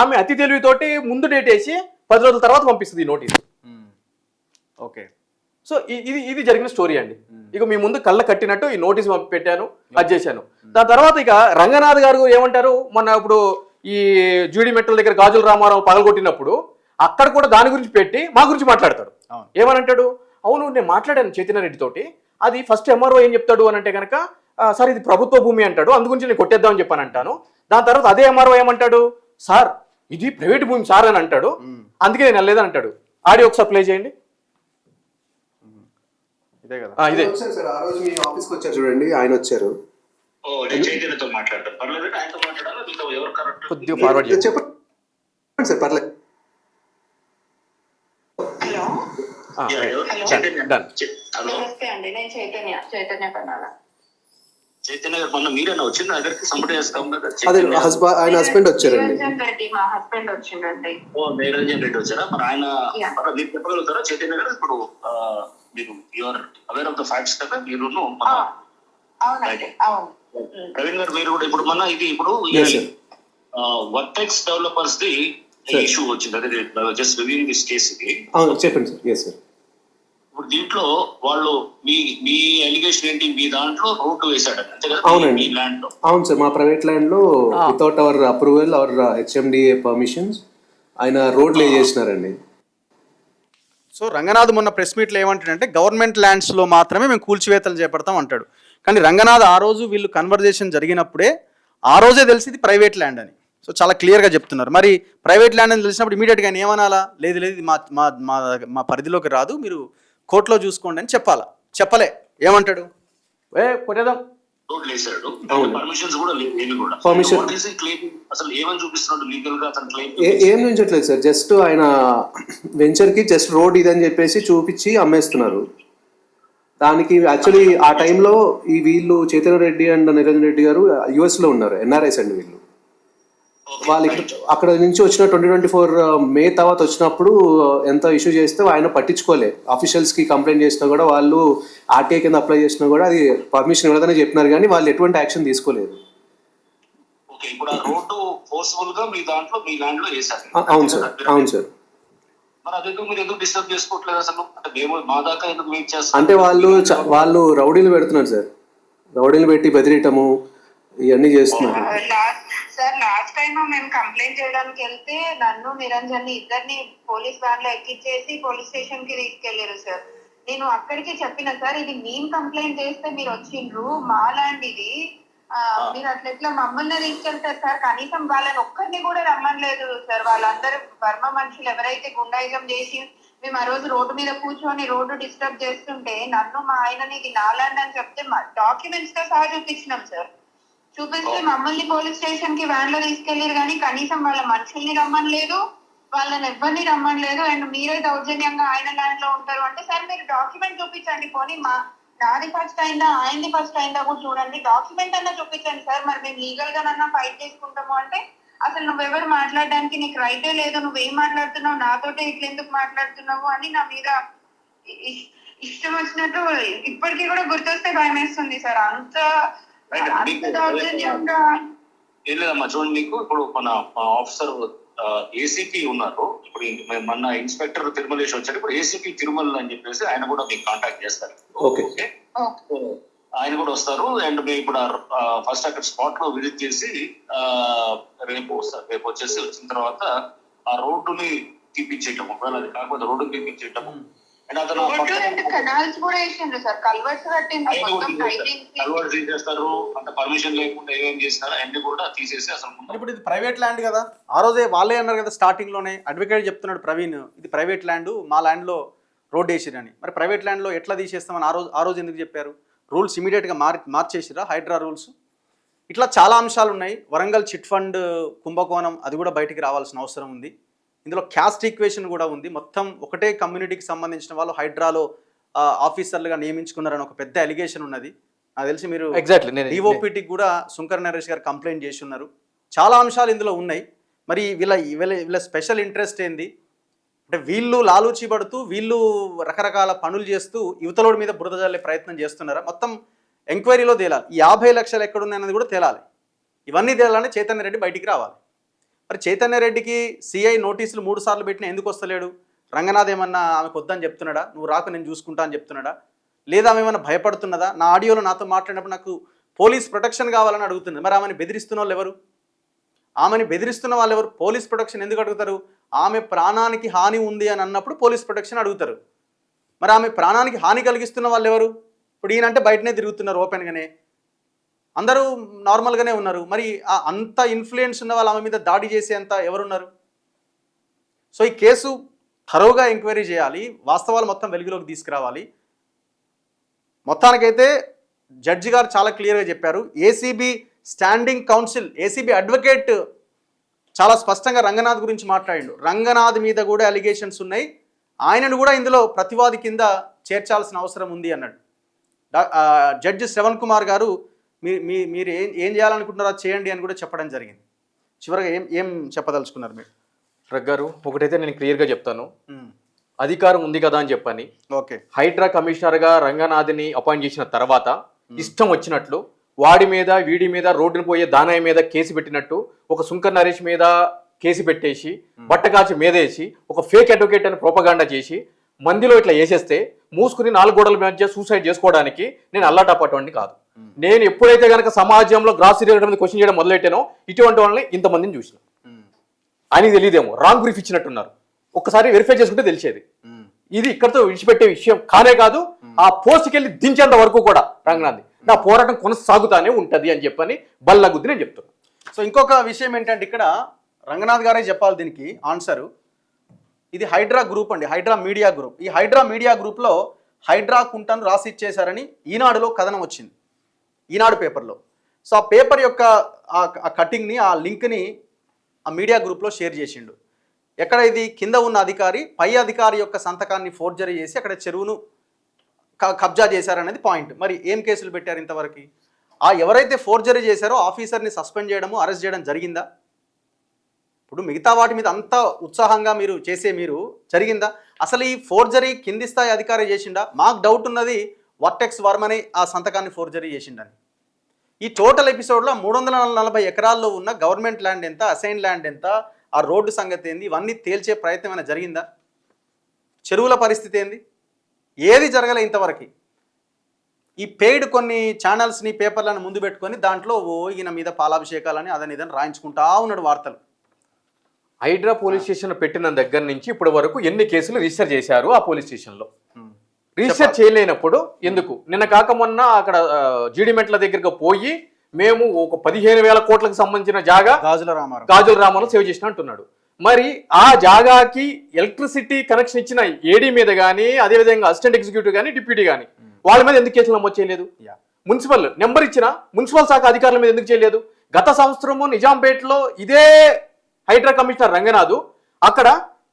ఆమె అతి తెలివితోటి ముందు డేట్ వేసి 10 రోజుల తర్వాత పంపిస్తుంది ఈ నోటీస్. సో ఇది జరిగిన స్టోరీ అండి. ఇక మీ ముందు కళ్ళ కట్టినట్టు ఈ నోటీస్ పెట్టాను, అది చేశాను. దాని తర్వాత ఇక రంగనాథ్ గారు ఏమంటారు, మొన్న ఇప్పుడు ఈ జూడి మెట్ల దగ్గర గాజుల రామారావు పగలగొట్టినప్పుడు అక్కడ కూడా దాని గురించి పెట్టి మా గురించి మాట్లాడతాడు. ఏమనంటాడు, అవును నేను మాట్లాడాను చైతన్య రెడ్డి తోటి, అది ఫస్ట్ ఎంఆర్ఓ ఏం చెప్తాడు అని అంటే కనుక సార్ ఇది ప్రభుత్వ భూమి అంటాడు, అందుగురించి నేను కొట్టేద్దామని చెప్పాను అంటాను. దాని తర్వాత అదే ఎంఆర్ఓ ఏమంటాడు, సార్ ఇది ప్రైవేట్ భూమి సార్ అని అంటాడు, అందుకే నేను వెళ్ళలేదని అంటాడు. ఆడియో ఒకసారి ప్లే చేయండి. ఇదే కదా, ఇదే సార్. ఆ రోజు మీ ఆఫీస్కి వచ్చారు చూడండి, ఆయన వచ్చారు. కొద్దిగా ఫార్వర్డ్ చేయండి. చెప్పండి సార్, పర్లేదు. నమస్తే అండి, నేను చైతన్య కన్నాల. చైతన్య గారు మొన్న మీరేనా వచ్చింది దగ్గరికి సంబడి చేస్తాం కదా, అదే ఆయన హస్బెండ్ వచ్చారండి. నిరంజన్ రెడ్డి మా హస్బెండ్ వచ్చిండండి. ఓ నిరంజన్ రెడ్డి వచ్చారా? మరి ఆయన మీరు చెప్పగలుగుతారా చైతన్య గారు, ఇప్పుడు మీరు your aware of the facts కదా మీరు? అవునండి, అవును. ప్రవీణ్ గారు మీరు కూడా ఇప్పుడు మన ఇది ఇప్పుడు వర్టెక్స్ డెవలపర్స్ ది ఇష్యూ వచ్చింది, అదే జస్ట్ రివ్యూయింగ్ దిస్ కేస్ ఇది. చెప్పండి సార్. Yes sir. ఇప్పుడు దీంట్లో వాళ్ళు మీ అలిగేషన్ ఏంటి, మీ దాంట్లో రోడ్డు వేసాడు అంతే కదా? అవునండి, ల్యాండ్ లో. అవును సార్, మా ప్రైవేట్ ల్యాండ్ లో without our approval our HMDA permissions ఆయన రోడ్లు వేసేసినారండి. సో రంగనాథ్ మొన్న ప్రెస్ మీట్లో ఏమంటాడంటే గవర్నమెంట్ ల్యాండ్స్లో మాత్రమే మేము కూల్చివేతలు చేపడతాం అంటాడు. కానీ రంగనాథ్ ఆ రోజు వీళ్ళు కన్వర్జేషన్ జరిగినప్పుడే ఆ రోజే తెలిసి ఇది ప్రైవేట్ ల్యాండ్ అని. సో చాలా క్లియర్గా చెప్తున్నారు. మరి ప్రైవేట్ ల్యాండ్ అని తెలిసినప్పుడు ఇమీడియట్గా ఆయన ఏమనాలా, లేదు లేదు ఇది మా పరిధిలోకి రాదు, మీరు కోర్టులో చూసుకోండి అని చెప్పాలా? చెప్పలే, ఏమంటాడు, కొట్టేద్దాం రోడ్లు వేసాడు, పర్మిషన్స్ కూడా లేవు కూడా. అసలు ఏమని చూపిస్తున్నాడు లీగల్ గా అతను క్లెయిమ్? ఏం చూపించట్లేదు సార్, జస్ట్ ఆయన వెంచర్ కి జస్ట్ రోడ్ ఇదని చెప్పేసి చూపించి అమ్మేస్తున్నారు. దానికి యాక్చువల్లీ ఆ టైంలో ఈ వీళ్ళు చైతన్య రెడ్డి అండ్ నిరంజన్ రెడ్డి గారు యుఎస్ లో ఉన్నారు, ఎన్ఆర్ఐస్ అండి వీళ్ళు. వాళ్ళకి అక్కడ నుంచి వచ్చిన 2024 మే తర్వాత వచ్చినప్పుడు ఎంత ఇష్యూ చేస్తే ఆయన పట్టించుకోలే. ఆఫీషియల్స్కి కంప్లైంట్ చేసినా కూడా వాళ్ళు ఆర్టీఐ కింద అప్లై చేసినా కూడా అది పర్మిషన్ ఇవ్వదని చెప్పినారు, కానీ వాళ్ళు ఎటువంటి యాక్షన్ తీసుకోలేదు. ఓకే, ఇప్పుడు ఆ రోడ్డు ఫోర్స్ఫుల్ గా మీ దాంట్లో మీ ల్యాండ్ లో వేశారు. అవును సార్, అవును సార్. మరి అది మీరు ఎందుకు డిస్టర్బ్ చేసుకోవట్లేదు అసలు? అంటే మేము మా దాకా ఎందుకు వెయిట్ చేస్తాం? అంటే వాళ్ళు రౌడీలు పెడుతున్నారు సార్, రౌడీలు పెట్టి బెదిరియటము ఇవన్నీ చేస్తున్నారు. సార్ లాస్ట్ టైం మేము కంప్లైంట్ చేయడానికి వెళ్తే నన్ను నిరంజన్ ఇద్దరిని పోలీస్ వ్యాన్ లో ఎక్కించేసి పోలీస్ స్టేషన్ కి తీసుకెళ్లారు సార్. నేను అక్కడికి చెప్పిన సార్, ఇది మేము కంప్లైంట్ చేస్తే మీరు వచ్చిండ్రు, మా ల్యాండ్ ఇది, మీరు అట్లా ఎట్లా మమ్మల్ని తీసుకెళ్తారు సార్? కనీసం వాళ్ళని ఒక్కరిని కూడా రమ్మనలేదు సార్. వాళ్ళందరూ బర్మ మనుషులు ఎవరైతే గుండాయిజం చేసి మేము ఆ రోజు రోడ్డు మీద కూర్చొని రోడ్డు డిస్టర్బ్ చేస్తుంటే నన్ను మా ఆయనని ఇది నా ల్యాండ్ అని చెప్తే డాక్యుమెంట్స్ తో సహా చూపించినాం సార్. చూపిస్తే మమ్మల్ని పోలీస్ స్టేషన్ కి వ్యాన్ లో తీసుకెళ్లారు, కానీ కనీసం వాళ్ళ మనుషుల్ని రమ్మనలేదు, వాళ్ళని ఎవరిని రమ్మనలేదు. అండ్ మీరే దౌర్జన్యంగా ఆయన ల్యాండ్ లో ఉంటారు అంటే, సార్ మీరు డాక్యుమెంట్ చూపించండి, పోనీ నాది ఫస్ట్ అయిందా ఆయనది ఫస్ట్ అయిందా కూడా చూడండి, డాక్యుమెంట్ అన్నా చూపించండి సార్. మరి మేము లీగల్ గానన్నా ఫైట్ చేసుకుంటాము అంటే, అసలు నువ్వెవరు మాట్లాడడానికి, నీకు రైటే లేదు, నువ్వేం మాట్లాడుతున్నావు, నాతోటే ఇట్లా ఎందుకు మాట్లాడుతున్నావు అని నా మీద ఇష్టం వచ్చినట్టు ఇప్పటికీ కూడా గుర్తొస్తే భయం వేస్తుంది సార్. అంత దౌర్జన్యంగా ఏం లేదమ్మా, చూడండి, మీకు ఇప్పుడు మన ఆఫీసర్ ఏసీపీ ఉన్నారు, ఇప్పుడు మన ఇన్స్పెక్టర్ తిరుమలేష్ వచ్చారు, ఇప్పుడు ఏసీపీ తిరుమల అని చెప్పేసి ఆయన కూడా మీకు కాంటాక్ట్ చేస్తారు. ఓకే, ఆయన కూడా వస్తారు. అండ్ మేము ఇప్పుడు ఫస్ట్ అక్కడ స్పాట్ లో విజిట్ చేసి రేపు వచ్చేసి వచ్చిన తర్వాత ఆ రోడ్డుని తీపించేయటం, ఒకవేళ అది కాకపోతే రోడ్డు తీపించేయటము. అండ్ అతను కల్వర్స్ తీసేస్తారు, అంత పర్మిషన్ లేకుండా ఏమేమి చేస్తారు అన్ని కూడా తీసేసి అసలు. ఇప్పుడు ఇది ప్రైవేట్ ల్యాండ్ కదా, ఆ రోజే వాళ్ళే అన్నారు కదా స్టార్టింగ్ లోనే, అడ్వకేట్ చెప్తున్నాడు ప్రవీణ్, ఇది ప్రైవేట్ ల్యాండ్, మా ల్యాండ్ లో రోడ్ వేసిరని. మరి ప్రైవేట్ ల్యాండ్ లో ఎట్లా తీసేస్తామని ఆ రోజు ఎందుకు చెప్పారు? రూల్స్ ఇమీడియట్గా మార్చేసిరా, హైడ్రా రూల్స్. ఇట్లా చాలా అంశాలు ఉన్నాయి. వరంగల్ చిట్ ఫండ్ కుంభకోణం అది కూడా బయటికి రావాల్సిన అవసరం ఉంది. ఇందులో క్యాస్ట్ ఈక్వేషన్ కూడా ఉంది. మొత్తం ఒకటే కమ్యూనిటీకి సంబంధించిన వాళ్ళు హైడ్రాలో ఆఫీసర్లుగా నియమించుకున్నారని ఒక పెద్ద అలిగేషన్ ఉన్నది. నాకు తెలిసి మీరు డిఓపిటికి కూడా శుంకర్ నరేష్ గారు కంప్లైంట్ చేసి ఉన్నారు. చాలా అంశాలు ఇందులో ఉన్నాయి. మరి వీళ్ళ స్పెషల్ ఇంట్రెస్ట్ ఏంది అంటే, వీళ్ళు లాలూచి పడుతూ వీళ్ళు రకరకాల పనులు చేస్తూ యువతలోడి మీద బురద జల్లే ప్రయత్నం చేస్తున్నారా? మొత్తం ఎంక్వైరీలో తేలాలి. ఈ 50 లక్షలు ఎక్కడున్నాయన్నది కూడా తేలాలి. ఇవన్నీ తేలాలని చైతన్య రెడ్డి బయటికి రావాలి. మరి చైతన్య రెడ్డికి సిఐ నోటీసులు 3 సార్లు పెట్టినా ఎందుకు వస్తలేడు? రంగనాథ్ ఏమన్నా ఆమెకు వద్దని చెప్తున్నాడా? నువ్వు రాకు నేను చూసుకుంటా అని చెప్తున్నాడా? లేదా ఆమె ఏమన్నా భయపడుతున్నదా? నా ఆడియోలో నాతో మాట్లాడినప్పుడు నాకు పోలీస్ ప్రొటెక్షన్ కావాలని అడుగుతుంది. మరి ఆమెను బెదిరిస్తున్న వాళ్ళు ఎవరు? ఆమెని బెదిరిస్తున్న వాళ్ళు ఎవరు? పోలీస్ ప్రొటెక్షన్ ఎందుకు అడుగుతారు? ఆమె ప్రాణానికి హాని ఉంది అని అన్నప్పుడు పోలీస్ ప్రొటెక్షన్ అడుగుతారు. మరి ఆమె ప్రాణానికి హాని కలిగిస్తున్న వాళ్ళు ఎవరు? ఇప్పుడు ఈయనంటే బయటనే తిరుగుతున్నారు, ఓపెన్గానే అందరూ నార్మల్గానే ఉన్నారు. మరి అంత ఇన్ఫ్లుయెన్స్ ఉన్న వాళ్ళు ఆమె మీద దాడి చేసేంత ఎవరున్నారు? సో ఈ కేసు థరోగా ఎంక్వైరీ చేయాలి, వాస్తవాలు మొత్తం వెలుగులోకి తీసుకురావాలి. మొత్తానికైతే జడ్జి గారు చాలా క్లియర్గా చెప్పారు. ACB standing council, ACB advocate చాలా స్పష్టంగా రంగనాథ్ గురించి మాట్లాడిండు. రంగనాథ్ మీద కూడా అలిగేషన్స్ ఉన్నాయి, ఆయనను కూడా ఇందులో ప్రతివాది కింద చేర్చాల్సిన అవసరం ఉంది అన్నాడు. జడ్జి శ్రవణ్ కుమార్ గారు మీరు ఏం చేయాలనుకుంటున్నారో చేయండి అని కూడా చెప్పడం జరిగింది. చివరిగా ఏం చెప్పదలుచుకున్నారు మీరు? రగ్ గారు, ఒకటైతే నేను క్లియర్గా చెప్తాను, అధికారం ఉంది కదా అని చెప్పని ఓకే హైడ్రా కమిషనర్గా రంగనాథ్ని అపాయింట్ చేసిన తర్వాత ఇష్టం వచ్చినట్లు వాడి మీద వీడి మీద రోడ్డును పోయే దానయ్య మీద కేసు పెట్టినట్టు ఒక శుంకర్ నరేష్ మీద కేసు పెట్టేసి బట్టకాచి మీదేసి ఒక ఫేక్ అడ్వకేట్ అని ప్రోపగాండా చేసి మందిలో ఇట్లా వేసేస్తే మూసుకుని 4 గోడల మధ్య సూసైడ్ చేసుకోవడానికి నేను అల్లాటప్పటువంటి కాదు. నేను ఎప్పుడైతే కనుక సమాజంలో గ్రాస్ మీద క్వశ్చన్ చేయడం మొదలెట్టానో ఇటువంటి వాళ్ళని ఇంతమందిని చూసిన. ఆయనకి తెలియదేమో, రాంగ్ బ్రీఫ్ ఇచ్చినట్టున్నారు. ఒక్కసారి వెరిఫై చేసుకుంటే తెలిసేది. ఇది ఇక్కడతో విడిచిపెట్టే విషయం కానే కాదు. ఆ పోస్ట్కి వెళ్ళి దించేంత వరకు కూడా రంగనాథ్ నా పోరాటం కొనసాగుతానే ఉంటది అని చెప్పని బల్లగుద్ది నేను చెప్తున్నాను. సో ఇంకొక విషయం ఏంటంటే, ఇక్కడ రంగనాథ్ గారే చెప్పాలి దీనికి ఆన్సరు. ఇది హైడ్రా గ్రూప్ అండి, హైడ్రా మీడియా గ్రూప్. ఈ హైడ్రా మీడియా గ్రూప్లో హైడ్రా కుంటను రాసి ఇచ్చేశారని ఈనాడులో కథనం వచ్చింది, ఈనాడు పేపర్లో. సో ఆ పేపర్ యొక్క ఆ కటింగ్ని, ఆ లింక్ని ఆ మీడియా గ్రూప్లో షేర్ చేసిండు. ఎక్కడ ఇది కింద ఉన్న అధికారి పై అధికారి యొక్క సంతకాన్ని ఫోర్జరీ చేసి అక్కడ చెరువును కబ్జా చేశారనేది పాయింట్. మరి ఏం కేసులు పెట్టారు ఇంతవరకు? ఆ ఎవరైతే ఫోర్జరీ చేశారో ఆఫీసర్ని సస్పెండ్ చేయడము, అరెస్ట్ చేయడం జరిగిందా? ఇప్పుడు మిగతా వాటి మీద అంత ఉత్సాహంగా మీరు జరిగిందా? అసలు ఈ ఫోర్జరీ కింది స్థాయి అధికారి చేసిండా? మాకు డౌట్ ఉన్నది వర్టెక్స్ వర్మని ఆ సంతకాన్ని ఫోర్జరీ చేసిండని. ఈ టోటల్ ఎపిసోడ్లో 340 ఎకరాల్లో ఉన్న గవర్నమెంట్ ల్యాండ్ ఎంత, అసైన్ ల్యాండ్ ఎంత, ఆ రోడ్డు సంగతి ఏంది, ఇవన్నీ తేల్చే ప్రయత్నం ఏమైనా జరిగిందా? చెరువుల పరిస్థితి ఏంది? ఏది జరగలే ఇంతవరకు. ఈ పెయిడ్ కొన్ని ఛానల్స్ని, పేపర్లను ముందు పెట్టుకొని దాంట్లో ఈయన మీద పాలాభిషేకాలని అదని ఇదని రాయించుకుంటా ఉన్నాడు వార్తలు. హైడ్రా పోలీస్ స్టేషన్ పెట్టిన దగ్గర నుంచి ఇప్పటి వరకు ఎన్ని కేసులు రిజిస్టర్ చేశారు ఆ పోలీస్ స్టేషన్లో? రిజిస్టర్ చేయలేనప్పుడు ఎందుకు? నిన్న కాక మొన్న అక్కడ జీడిమెట్ల దగ్గరకు పోయి మేము ఒక 15,000 కోట్లకు సంబంధించిన జాగా గాజుల రామారావు సేవ్ చేసిన అంటున్నాడు. మరి ఆ జాగాకి ఎలక్ట్రిసిటీ కనెక్షన్ ఇచ్చిన ఏడీ మీద కానీ, అదేవిధంగా అసిస్టెంట్ ఎగ్జిక్యూటివ్ కానీ, డిప్యూటీ కానీ వాళ్ళ మీద ఎందుకు కేసులు నమోదు చేయలేదు? మున్సిపల్ నెంబర్ ఇచ్చిన మున్సిపల్ శాఖ అధికారుల మీద ఎందుకు చేయలేదు? గత సంవత్సరము నిజాంపేటలో ఇదే హైడ్రా కమిషనర్ రంగనాథ్ అక్కడ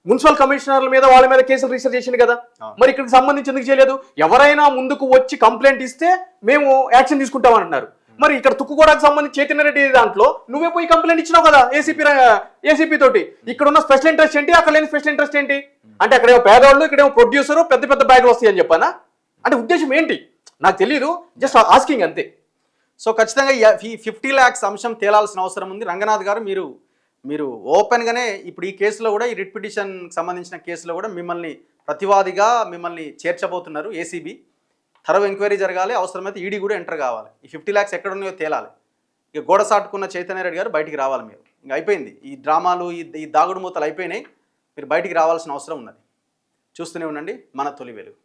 మున్సిపల్ కమిషనర్ల మీద వాళ్ళ మీద కేసులు రిజిస్టర్ చేసింది కదా, మరి ఇక్కడికి సంబంధించి ఎందుకు చేయలేదు? ఎవరైనా ముందుకు వచ్చి కంప్లైంట్ ఇస్తే మేము యాక్షన్ తీసుకుంటామని అంటున్నారు. మరి ఇక్కడ తుక్కుగూడకు సంబంధించి చైతన్య రెడ్డి దాంట్లో నువ్వే పోయి కంప్లైంట్ ఇచ్చినావు కదా ఏసీపీ తోటి. ఇక్కడ ఉన్న స్పెషల్ ఇంట్రెస్ట్ ఏంటి, అక్కడ లేని స్పెషల్ ఇంట్రెస్ట్ ఏంటి? అంటే అక్కడేమో పేదవాళ్ళు, ఇక్కడేమో ప్రొడ్యూసరు, పెద్ద పెద్ద బ్యాగులు వస్తాయి అని చెప్పానా? అంటే ఉద్దేశం ఏంటి నాకు తెలియదు, జస్ట్ ఆస్కింగ్ అంతే. సో ఖచ్చితంగా ఈ 50 lakhs అంశం తేలాల్సిన అవసరం ఉంది. రంగనాథ్ గారు, మీరు ఓపెన్గానే ఇప్పుడు ఈ కేసులో కూడా, ఈ రిట్ పిటిషన్కి సంబంధించిన కేసులో కూడా మిమ్మల్ని ప్రతివాదిగా మిమ్మల్ని చేర్చబోతున్నారు ఏసీబీ. థరవ్ ఎంక్వైరీ జరగాలి, అవసరమైతే ఈడీ కూడా ఎంటర్ కావాలి. ఈ 50 lakhs ఎక్కడ ఉన్నాయో తేలాలి. ఇక గోడ సాటుకున్న చైతన్య రెడ్డి గారు బయటికి రావాలి. మీరు ఇంకా అయిపోయింది, ఈ డ్రామాలు, ఈ దాగుడు మూతలు అయిపోయినాయి. మీరు బయటికి రావాల్సిన అవసరం ఉన్నది. చూస్తూనే ఉండండి మన తొలి వెలుగు.